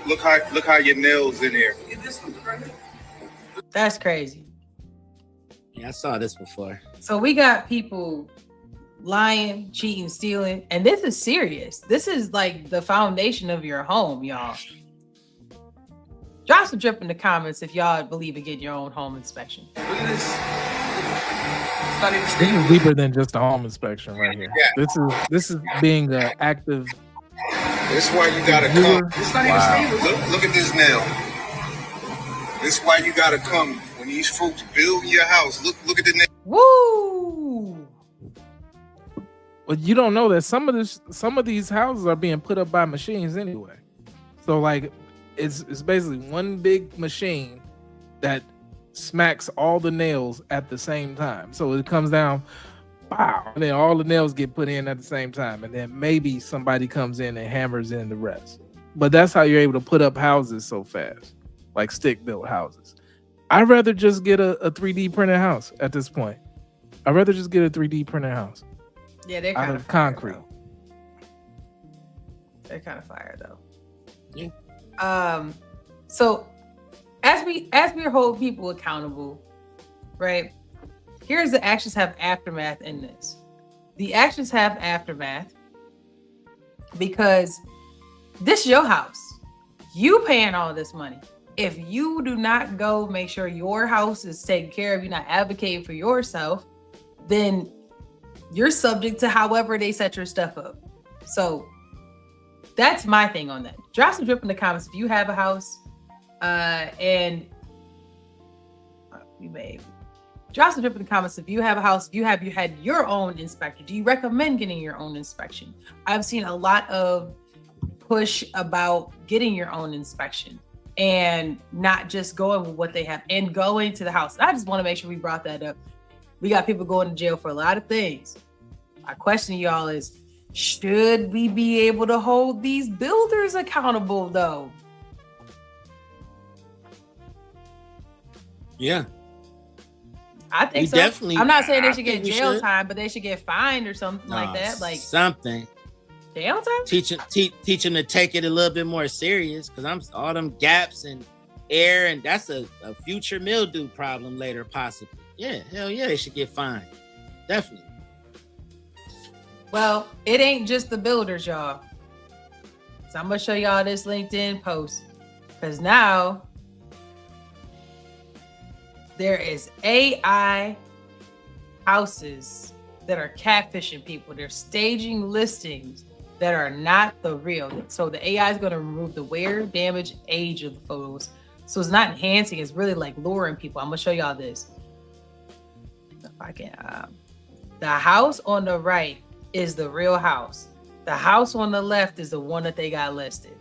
Look how your nails in there. That's crazy. Yeah, I saw this before. So we got people lying, cheating, stealing, and this is serious. This is like the foundation of your home, y'all. Drop some drip in the comments if y'all believe in getting your own home inspection. This is deeper than just a home inspection right here. Yeah. This is being an active. This is why you gotta come. Look at this nail. This is why you gotta come when these folks build your house. Look at the nail. Woo! But you don't know that some of these houses are being put up by machines anyway. So like it's basically one big machine that smacks all the nails at the same time. So it comes down, pow, and then all the nails get put in at the same time. And then maybe somebody comes in and hammers in the rest. But that's how you're able to put up houses so fast, like stick-built houses. I'd rather just get a 3D printed house at this point. I'd rather just get a 3D printed house. Yeah, they're out kind of concrete. They're kind of fire though. Yeah. So as we hold people accountable, right? Here's the actions have aftermath in this. The actions have aftermath because this is your house. You paying all this money. If you do not go make sure your house is taken care of, you're not advocating for yourself, then you're subject to however they set your stuff up. So that's my thing on that. Drop some drip in the comments if you have a house, and you may drop some drip in the comments if you have a house. If you had your own inspection, do you recommend getting your own inspection? I've seen a lot of push about getting your own inspection and not just going with what they have and going to the house. I just want to make sure we brought that up. We got people going to jail for a lot of things. My question to y'all is, should we be able to hold these builders accountable though? Yeah. I think We so. definitely- I'm not saying they I should get think we jail should. time, but they should get fined or something like that. Like something. jail time? Teach them to take it a little bit more serious, because I'm all them gaps and air, and that's a future mildew problem later, possibly. Yeah, hell yeah, they should get fined. Definitely. Well, it ain't just the builders, y'all. So I'm gonna show y'all this LinkedIn post, because now there is AI houses that are catfishing people. They're staging listings that are not the real. So the AI is going to remove the wear, damage, age of the photos. So it's not enhancing, it's really like luring people. I'm gonna show y'all this. If I can, the house on the right is the real house. The house on the left is the one that they got listed.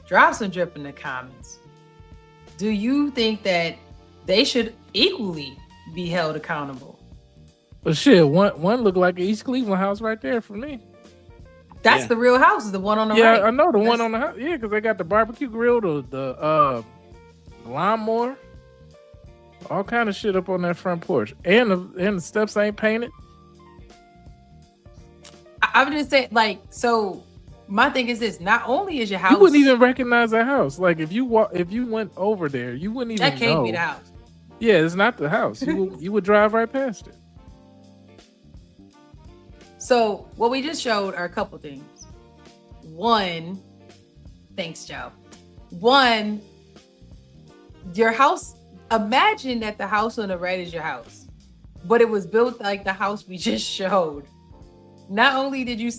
Drop some drip in the comments. Do you think that they should equally be held accountable? But shit, one looked like an East Cleveland house right there for me. That's the real house, is the one on the right. Yeah, I know the one on the house. Yeah, because they got the barbecue grill, the lawnmower, all kind of shit up on that front porch, and the steps ain't painted. I'm just saying, like, so my thing is this: not only is your house, You wouldn't even recognize that house. Like if you went over there, you wouldn't even that can't know. be the house. Yeah, it's not the house. You would drive right past it. So what we just showed are a couple things. One, thanks, Joe. One, your house. Imagine that the house on the right is your house, but it was built like the house we just showed. Not only did you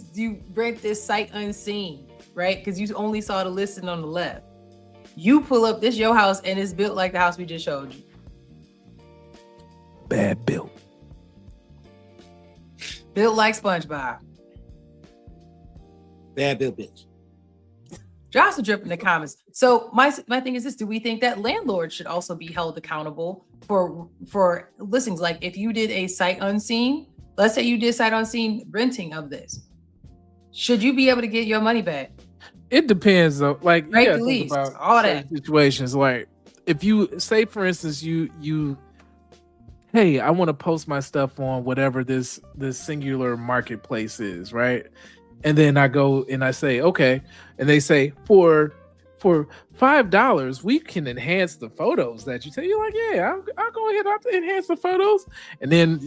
rent this sight unseen, right? Because you only saw the listing on the left. You pull up this your house and it's built like the house we just showed you. Bad built. Built like SpongeBob. Bad built bitch. Drop some drip in the comments. So my thing is this: do we think that landlords should also be held accountable for listings? Like if you did a sight unseen, let's say you did sight unseen renting of this, should you be able to get your money back? It depends though. Like you Right, gotta the think lease, about all certain that. situations. Like if you say, for instance, you hey, I want to post my stuff on whatever this singular marketplace is, right? And then I go and I say, okay, and they say for $5 we can enhance the photos that you take. You're like, yeah, I'll go ahead, I'll enhance the photos. And then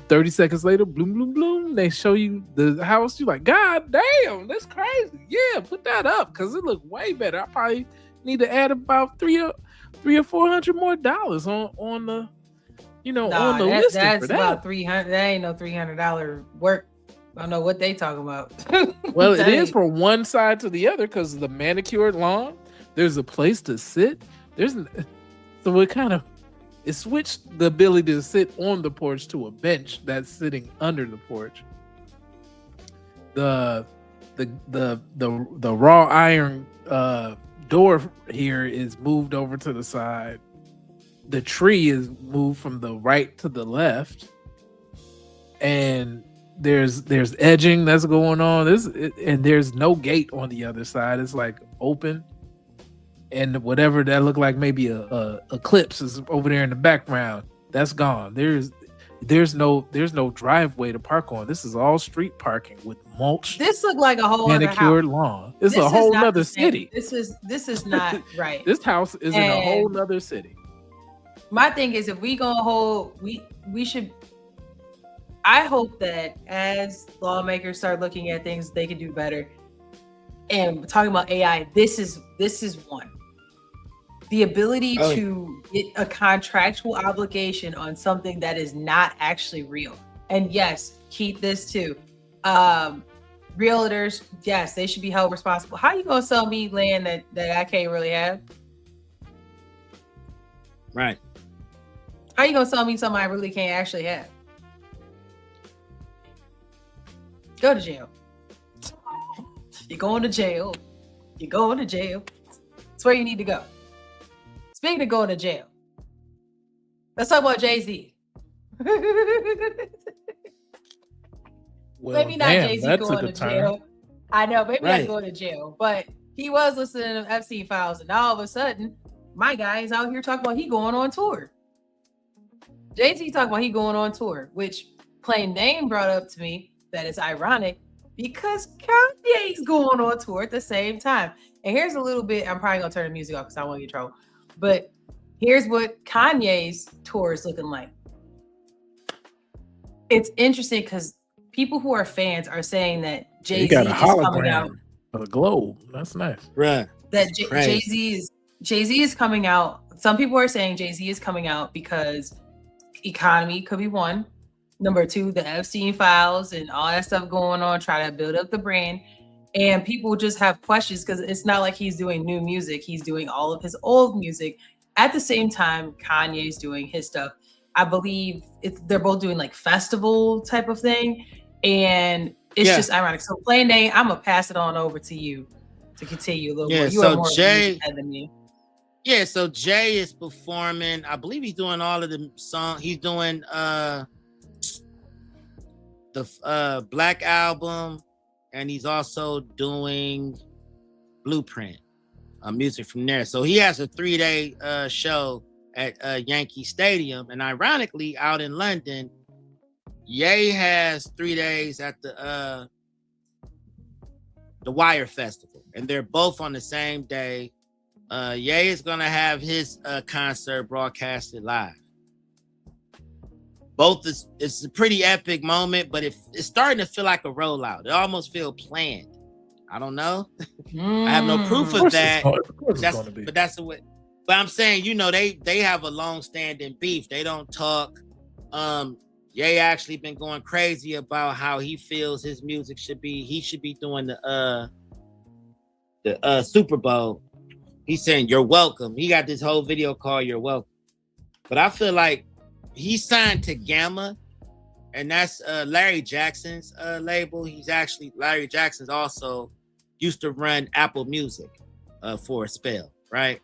30 seconds later, bloom, bloom, bloom, they show you the house. You're like, God damn, that's crazy. Yeah, put that up because it looked way better. I probably need to add about $300 or $400 more on the on the listing that's for that. about $300. That ain't no $300 work. I don't know what they talking about. Well, it is from one side to the other because of the manicured lawn. There's a place to sit. So it switched the ability to sit on the porch to a bench that's sitting under the porch. The raw iron door here is moved over to the side. The tree is moved from the right to the left, and there's edging that's going on. And there's no gate on the other side. It's like open, and whatever that looked like, maybe a eclipse is over there in the background. That's gone. There's no driveway to park on. This is all street parking with mulch. This looked like a whole manicured lawn. It's a whole nother city. This is not right. This house is in a whole nother city. My thing is, if we gonna hold, we should. I hope that as lawmakers start looking at things they can do better, and talking about AI, this is one. The ability to get a contractual obligation on something that is not actually real. And yes, keep this too. Realtors, yes, they should be held responsible. How you gonna sell me land that I can't really have? Right. How you gonna sell me something I really can't actually have? Go to jail. You're going to jail. You're going to jail. That's where you need to go. Speaking of going to jail, let's talk about Jay-Z. Well, maybe not Jay-Z going to jail. I know, maybe not going to jail, but he was listening to Epstein files, and all of a sudden, my guy is out here talking about he going on tour. Jay-Z talking about he going on tour, which Plain Name brought up to me that it's ironic because Kanye's going on tour at the same time. And here's a little bit, I'm probably gonna turn the music off because I don't want to get in trouble. But here's what Kanye's tour is looking like. It's interesting because people who are fans are saying that Jay-Z got a is coming hologram out. of a globe. That's nice. Right. That Jay-Z is coming out. Some people are saying Jay-Z is coming out because economy could be one. Number two, the Epstein files and all that stuff going on, try to build up the brand. And people just have questions because it's not like he's doing new music. He's doing all of his old music. At the same time, Kanye's doing his stuff. I believe they're both doing like festival type of thing. And It's just ironic. So Plain Dane, I'm gonna pass it on over to you to continue a little more. You are more Jay than me. Yeah, so Jay is performing. I believe he's doing all of the song. He's doing the Black Album, and he's also doing Blueprint music from there. So he has a 3-day show at Yankee Stadium, and ironically, out in London, Ye has 3 days at the Wire Festival, and they're both on the same day. Ye is gonna have his concert broadcasted live. Both it's a pretty epic moment, but it's starting to feel like a rollout. It almost feels planned. I don't know. I have no proof of that. But that's the way. But I'm saying, you know, they have a long-standing beef. They don't talk. Ye actually been going crazy about how he feels his music should be. He should be doing the Super Bowl. He's saying, "You're welcome." He got this whole video called "You're Welcome." But I feel like he signed to Gamma, and that's Larry Jackson's label. Larry Jackson's also used to run Apple Music for a spell, right?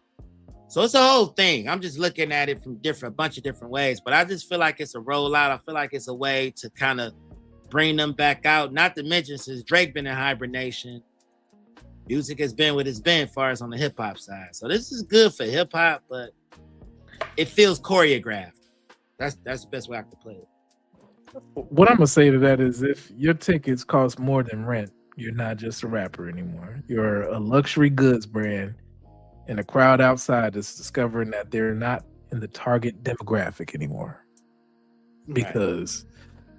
So it's a whole thing. I'm just looking at it from a bunch of different ways, but I just feel like it's a rollout. I feel like it's a way to kind of bring them back out. Not to mention, since Drake been in hibernation, music has been what it's been as far as on the hip hop side. So this is good for hip hop, but it feels choreographed. That's the best way I could play it. What I'm gonna say to that is, if your tickets cost more than rent, you're not just a rapper anymore. You're a luxury goods brand, and the crowd outside is discovering that they're not in the target demographic anymore, because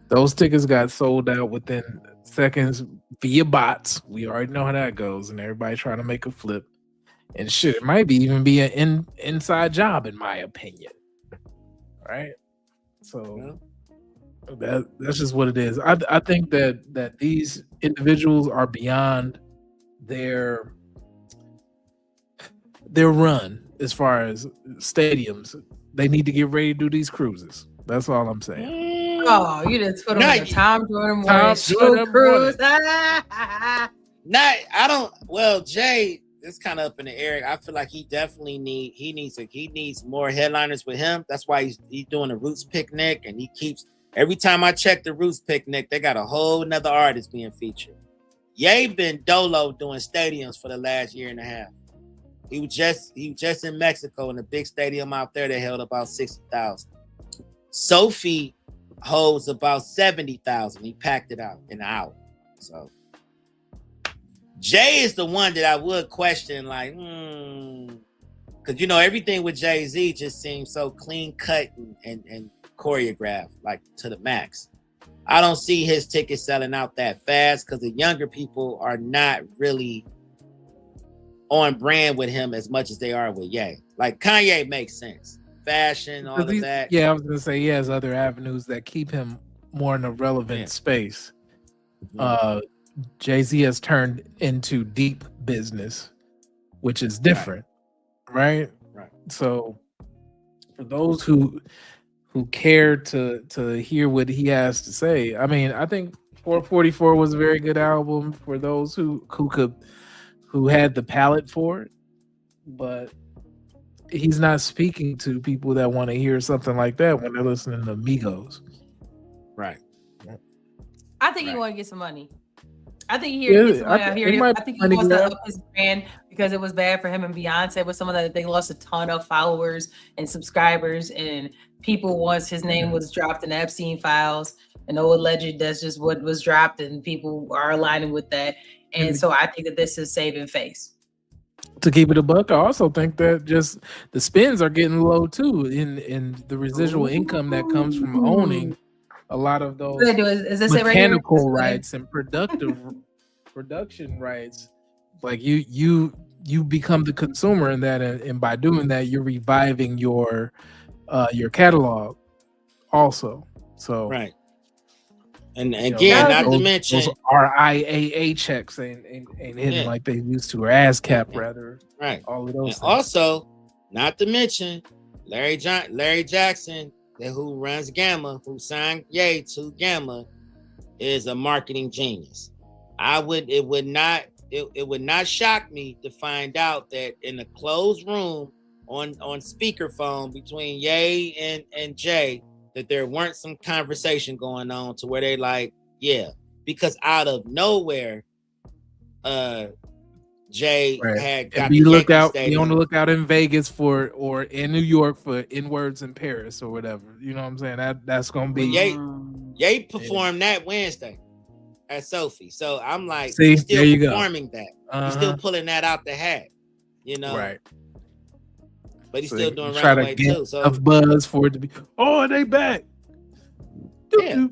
those tickets got sold out within seconds via bots. We already know how that goes, and everybody trying to make a flip. And shit, it might be even be an inside job, in my opinion. Right? So that's just what it is. I think that these individuals are beyond their run as far as stadiums. They need to get ready to do these cruises. That's all I'm saying. Oh, you just put them in a Tom Jordan morning cruise. Well, Jay, it's kind of up in the air. I feel like he definitely needs more headliners with him. That's why he's doing a Roots picnic, and he keeps, every time I check the Roots picnic, they got a whole nother artist being featured. Ye been dolo doing stadiums for the last year and a half. He was just in Mexico in a big stadium out there that held about 60,000. Sophie holds about 70,000. He packed it out in an hour. So Jay is the one that I would question, like, because you know everything with Jay-Z just seems so clean cut and choreographed, like to the max. I don't see his tickets selling out that fast because the younger people are not really on brand with him as much as they are with Ye. Like Kanye makes sense, fashion, all of that. Yeah, I was gonna say he has other avenues that keep him more in a relevant space. Jay-Z has turned into deep business, which is different, right? So for those who care to hear what he has to say, I mean, I think 444 was a very good album for those who had the palate for it, but he's not speaking to people that want to hear something like that when they're listening to Migos. Right. I think he want to get some money. I think he here to get some money out here. I think he wants to up his brand because it was bad for him and Beyonce with some of that. They lost a ton of followers and subscribers, and people, once his name was dropped in the Epstein files, an old alleged, that's just what was dropped, and people are aligning with that. And so I think that this is saving face. To keep it a buck, I also think that just the spins are getting low too in the residual income that comes from owning a lot of those mechanical rights and production rights. Like you become the consumer in that, and by doing that, you're reviving your catalog also. So right. And again, not to mention those RIAA checks ain't hitting like they used to, or ASCAP rather. Right. All of those. And also, not to mention Larry Jackson, who runs Gamma, who signed Ye to Gamma. is a marketing genius. It would not shock me to find out that in a closed room on speakerphone between Ye and Jay, that there weren't some conversation going on to where they like, yeah, because out of nowhere, Jay had got be the look Yankee out. Be Stadium. on the lookout in Vegas or in New York for N-words in Paris or whatever. You know what I'm saying? That's gonna be. Ye performed that Wednesday at Sophie, so I'm like, See, he's still there you go. performing that. He's still pulling that out the hat, you know. Right. But he's So still they doing try to runaway get too. So enough buzz for it to be. Oh, they back. yeah.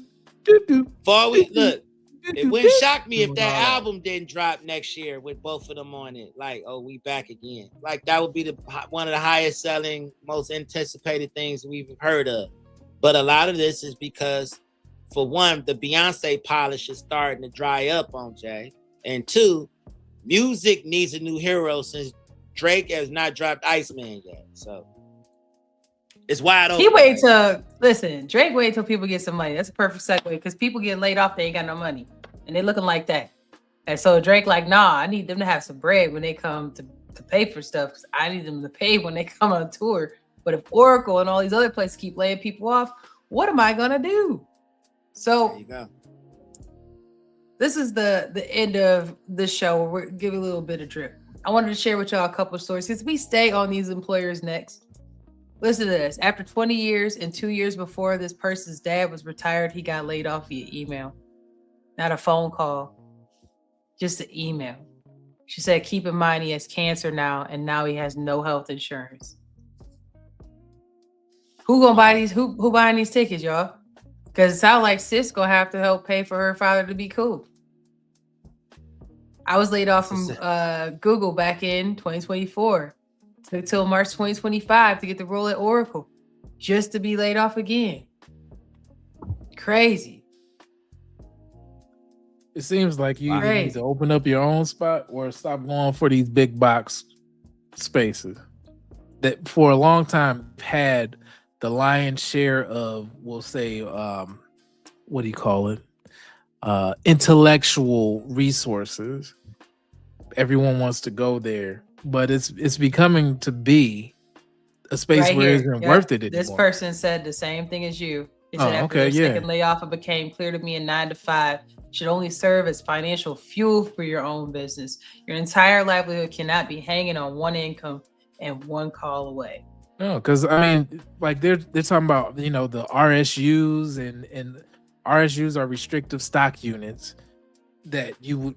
For we look, it wouldn't shock me if that album didn't drop next year with both of them on it. Like, oh, we back again. Like that would be one of the highest selling, most anticipated things we've heard of. But a lot of this is because, for one, the Beyonce polish is starting to dry up on Jay, and two, music needs a new hero since Drake has not dropped Iceman yet. So it's wide open. He wait till Drake wait till people get some money. That's a perfect segue because people get laid off, they ain't got no money. And they looking like that. And so Drake like, nah, I need them to have some bread when they come to pay for stuff. Because I need them to pay when they come on tour. But if Oracle and all these other places keep laying people off, what am I gonna do? So there you go. This is the end of the show. We're giving a little bit of drip. I wanted to share with y'all a couple of stories since we stay on these employers next. Listen to this. After 20 years and 2 years before this person's dad was retired, he got laid off via email. Not a phone call, just an email. She said, keep in mind he has cancer now, and now he has no health insurance. Who gonna buy these? Who buying these tickets, y'all? Because it sounds like Sis gonna have to help pay for her father to be cool. I was laid off from Google back in 2024. Took till March 2025 to get the role at Oracle, just to be laid off again. Crazy. It seems like you either need to open up your own spot or stop going for these big box spaces that for a long time had the lion's share of, we'll say, what do you call it? Intellectual resources. Everyone wants to go there, but it's becoming to be a space where it isn't worth it anymore. This person said the same thing as you. He said after their second layoff, it became clear to me a 9 to 5 should only serve as financial fuel for your own business. Your entire livelihood cannot be hanging on one income and one call away. No, because I mean, like they're talking about, you know, the RSUs and RSUs are restrictive stock units that you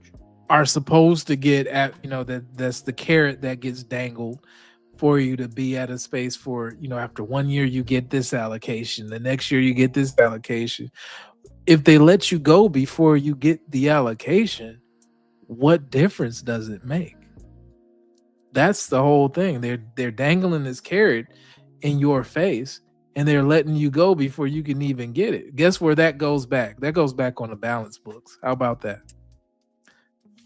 are supposed to get at, you know, that's the carrot that gets dangled for you to be at a space for, you know, after 1 year you get this allocation, the next year you get this allocation. If they let you go before you get the allocation, what difference does it make? That's the whole thing. They're dangling this carrot in your face and they're letting you go before you can even get it. Guess where that goes back? That goes back on the balance books. How about that?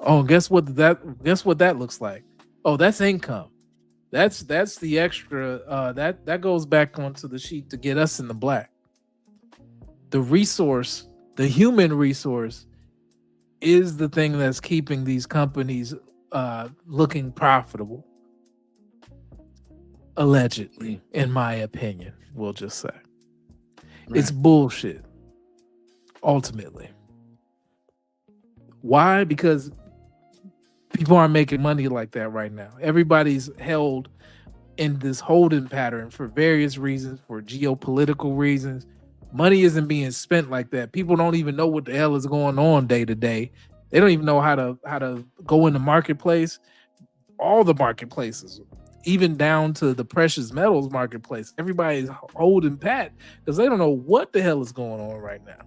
Oh, guess what that looks like? Oh, that's income. That's the extra that goes back onto the sheet to get us in the black. The resource, the human resource, is the thing that's keeping these companies looking profitable. Allegedly, in my opinion, we'll just say. It's bullshit. Ultimately. Why? Because people aren't making money like that right now. Everybody's held in this holding pattern for various reasons, for geopolitical reasons. Money isn't being spent like that. People don't even know what the hell is going on day to day. They don't even know how to go in the marketplace. All the marketplaces, even down to the precious metals marketplace, everybody's holding pat because they don't know what the hell is going on right now.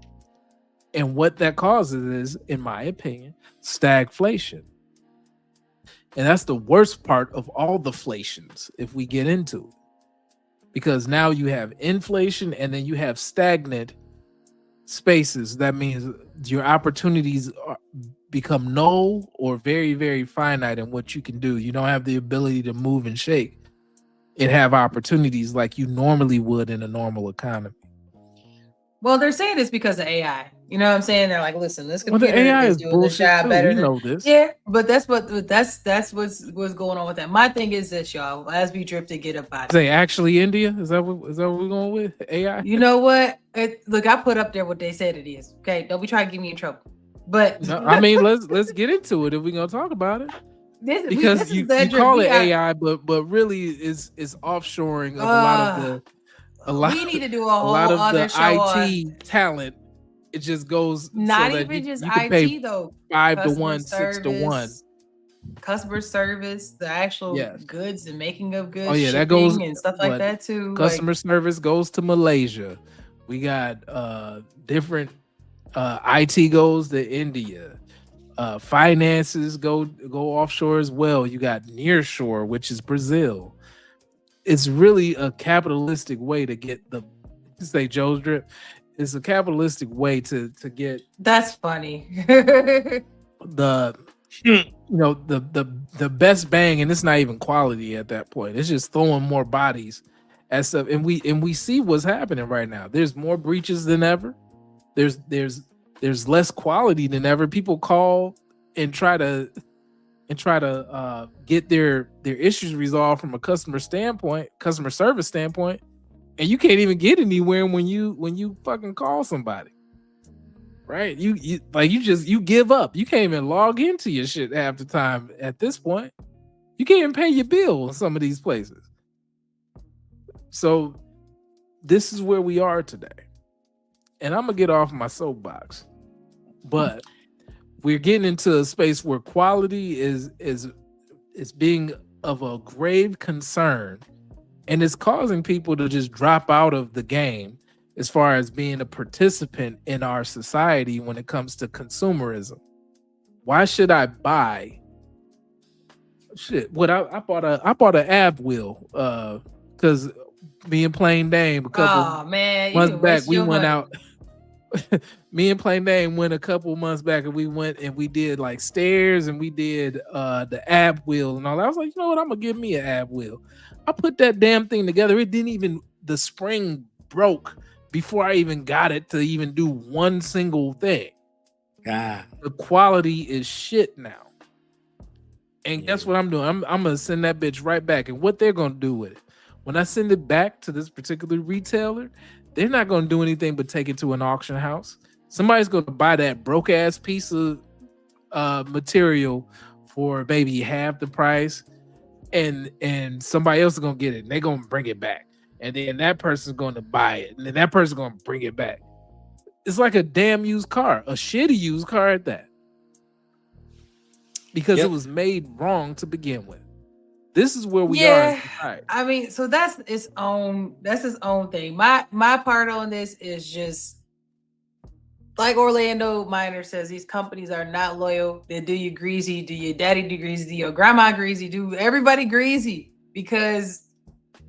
And what that causes is, in my opinion, stagflation. And that's the worst part of all the flations if we get into it. Because now you have inflation and then you have stagnant spaces. That means your opportunities become null or very, very finite in what you can do. You don't have the ability to move and shake and have opportunities like you normally would in a normal economy. Well, they're saying it's because of AI. You know what I'm saying? They're like, listen, this Well, the computer AI is is doing this bullshit job too. better We than know this. yeah. But that's what's going on with that. My thing is this, y'all. As we drip to get up out of Say actually India? Is that what we're going with? AI? You know what? Look, I put up there what they said it is. Okay, don't be trying to get me in trouble. But No, I mean, let's get into it if we're gonna talk about it. Because you call it AI, but really is offshoring of a lot we need to do a a whole lot of other the show IT talent. It just goes not so that even just you can IT pay though. 5 to Customer 1, 6 to 1. service, customer service, the actual Yes. goods and making of goods, Oh yeah, that shipping goes and stuff like what, that too. Customer service goes to Malaysia. We got different IT goes to India. Finances go offshore as well. You got nearshore, which is Brazil. It's really a capitalistic way to get say Joe's drip. It's a capitalistic way to get That's funny. the the best bang, and it's not even quality at that point. It's just throwing more bodies at stuff, and we see what's happening right now. There's more breaches than ever. There's less quality than ever. People call and try to get their issues resolved from a customer service standpoint, and you can't even get anywhere when you fucking call somebody. Right? You give up. You can't even log into your shit half the time at this point. You can't even pay your bill in some of these places. So this is where we are today. And I'm gonna get off my soapbox. But we're getting into a space where quality is being of a grave concern, and it's causing people to just drop out of the game as far as being a participant in our society when it comes to consumerism. Why should I buy shit? What I bought an ab wheel because me and Plain Dame a couple months back we went out. Me and Plain Dame went a couple months back and we did like stairs and we did the ab wheel and all that. I was like, you know what? I'm gonna give me an ab wheel. I put that damn thing together. It didn't even, the spring broke before I even got it to even do one single thing. God. The quality is shit now. And guess what I'm doing? I'm gonna send that bitch right back. And what they're gonna do with it, when I send it back to this particular retailer, they're not gonna do anything but take it to an auction house. Somebody's gonna buy that broke ass piece of material for maybe half the price, and somebody else is gonna get it and they're gonna bring it back. And then that person's going to buy it, and then that person's going to bring it back. It's like a damn used car, a shitty used car at that, because it was made wrong to begin with. This is where we are. I mean, so that's his own thing. My part on this is just like Orlando Miner says, these companies are not loyal. They do you greasy, do your daddy do greasy, do your grandma greasy, do everybody greasy, because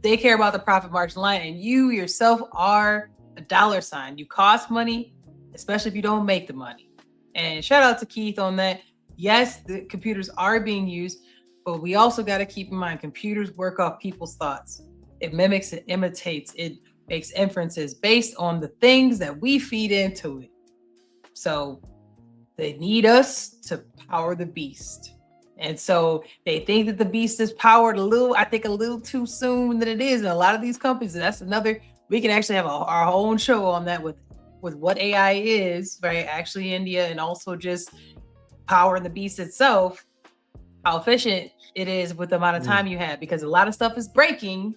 they care about the profit margin line, and you yourself are a dollar sign. You cost money, especially if you don't make the money. And shout out to Keith on that. Yes, the computers are being used, but we also got to keep in mind computers work off people's thoughts. It mimics, it imitates, it makes inferences based on the things that we feed into it. So they need us to power the beast. And so they think that the beast is powered a little too soon than it is. And a lot of these companies, that's another, we can actually have our own show on that with what AI is, right? Actually, India, and also just powering the beast itself, how efficient it is with the amount of time you have, because a lot of stuff is breaking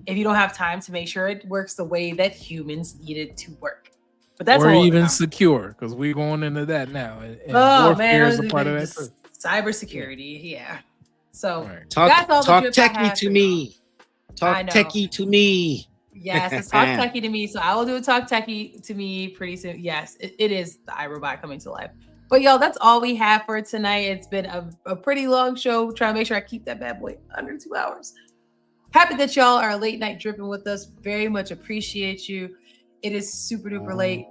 if you don't have time to make sure it works the way that humans need it to work. But that's or even secure, because we're going into that now. And warfare is a part of that too. Cybersecurity, yeah. So talk techie to me. Talk techie to me. Yes, it's talk techie to me. So I will do a talk techie to me pretty soon. Yes, it is the iRobot coming to life. But y'all, that's all we have for tonight. It's been a pretty long show. Trying to make sure I keep that bad boy under 2 hours. Happy that y'all are late night dripping with us. Very much appreciate you. It is super duper late.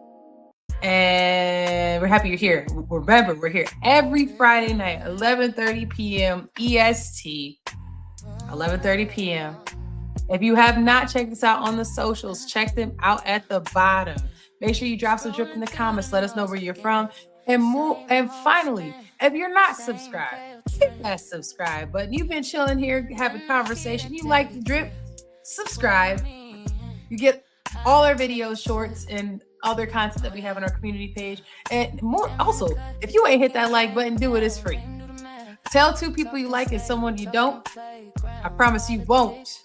And we're happy you're here. Remember, we're here every Friday night, 11:30 p.m. EST, 11:30 p.m. If you have not checked us out on the socials, check them out at the bottom. Make sure you drop some drip in the comments. Let us know where you're from. And finally, if you're not subscribed, hit that subscribe button. You've been chilling here, having conversation. You like the drip? Subscribe. You get all our videos, shorts, and other content that we have on our community page. And more, also, if you ain't hit that like button, do it. It's free. Tell 2 people you like and someone you don't. I promise you won't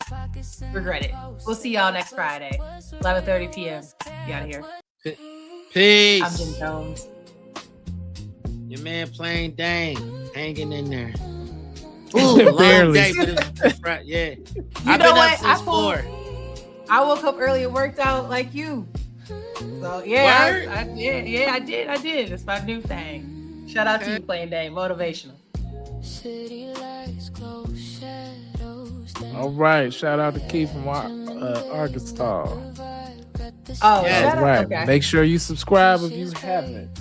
regret it. We'll see y'all next Friday, 11:30 p.m. Get out of here. Peace. I'm Jim Jones. Your man Plain Dane hanging in there. Ooh, long Barely. day, but it's right. Yeah. You I've know been what? up since 4. I woke up early and worked out like you. So yeah, I did. It's my new thing. Shout out to you, Plain Dane. Motivational. All right. Shout out to Keith from Arkansas. Oh, Yeah. All right. Okay. Make sure you subscribe if you haven't.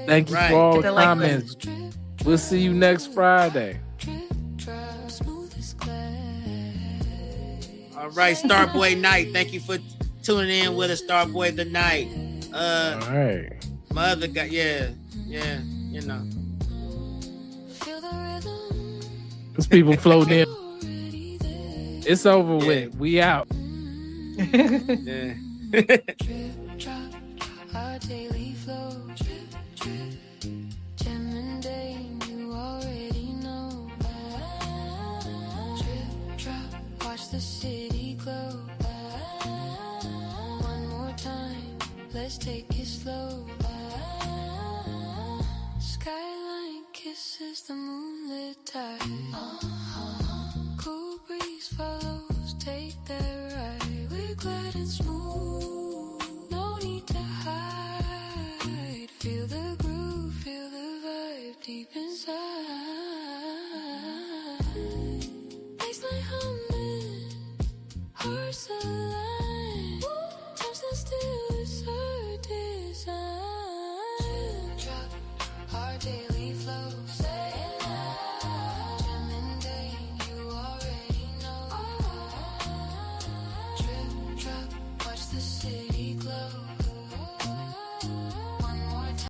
Thank you Right. for all Hit the the like comments. We'll see you next Friday. All right, Starboy Night. Thank you for tuning in with us, Starboy the Night. All right. My other guy, yeah, you know. There's people floating in. It's over with. We out. Yeah. Our daily flow, Gem and Dane, you already know. Drip, drop, watch the city glow. One more time, let's take it slow. Skyline kisses the moonlit tide.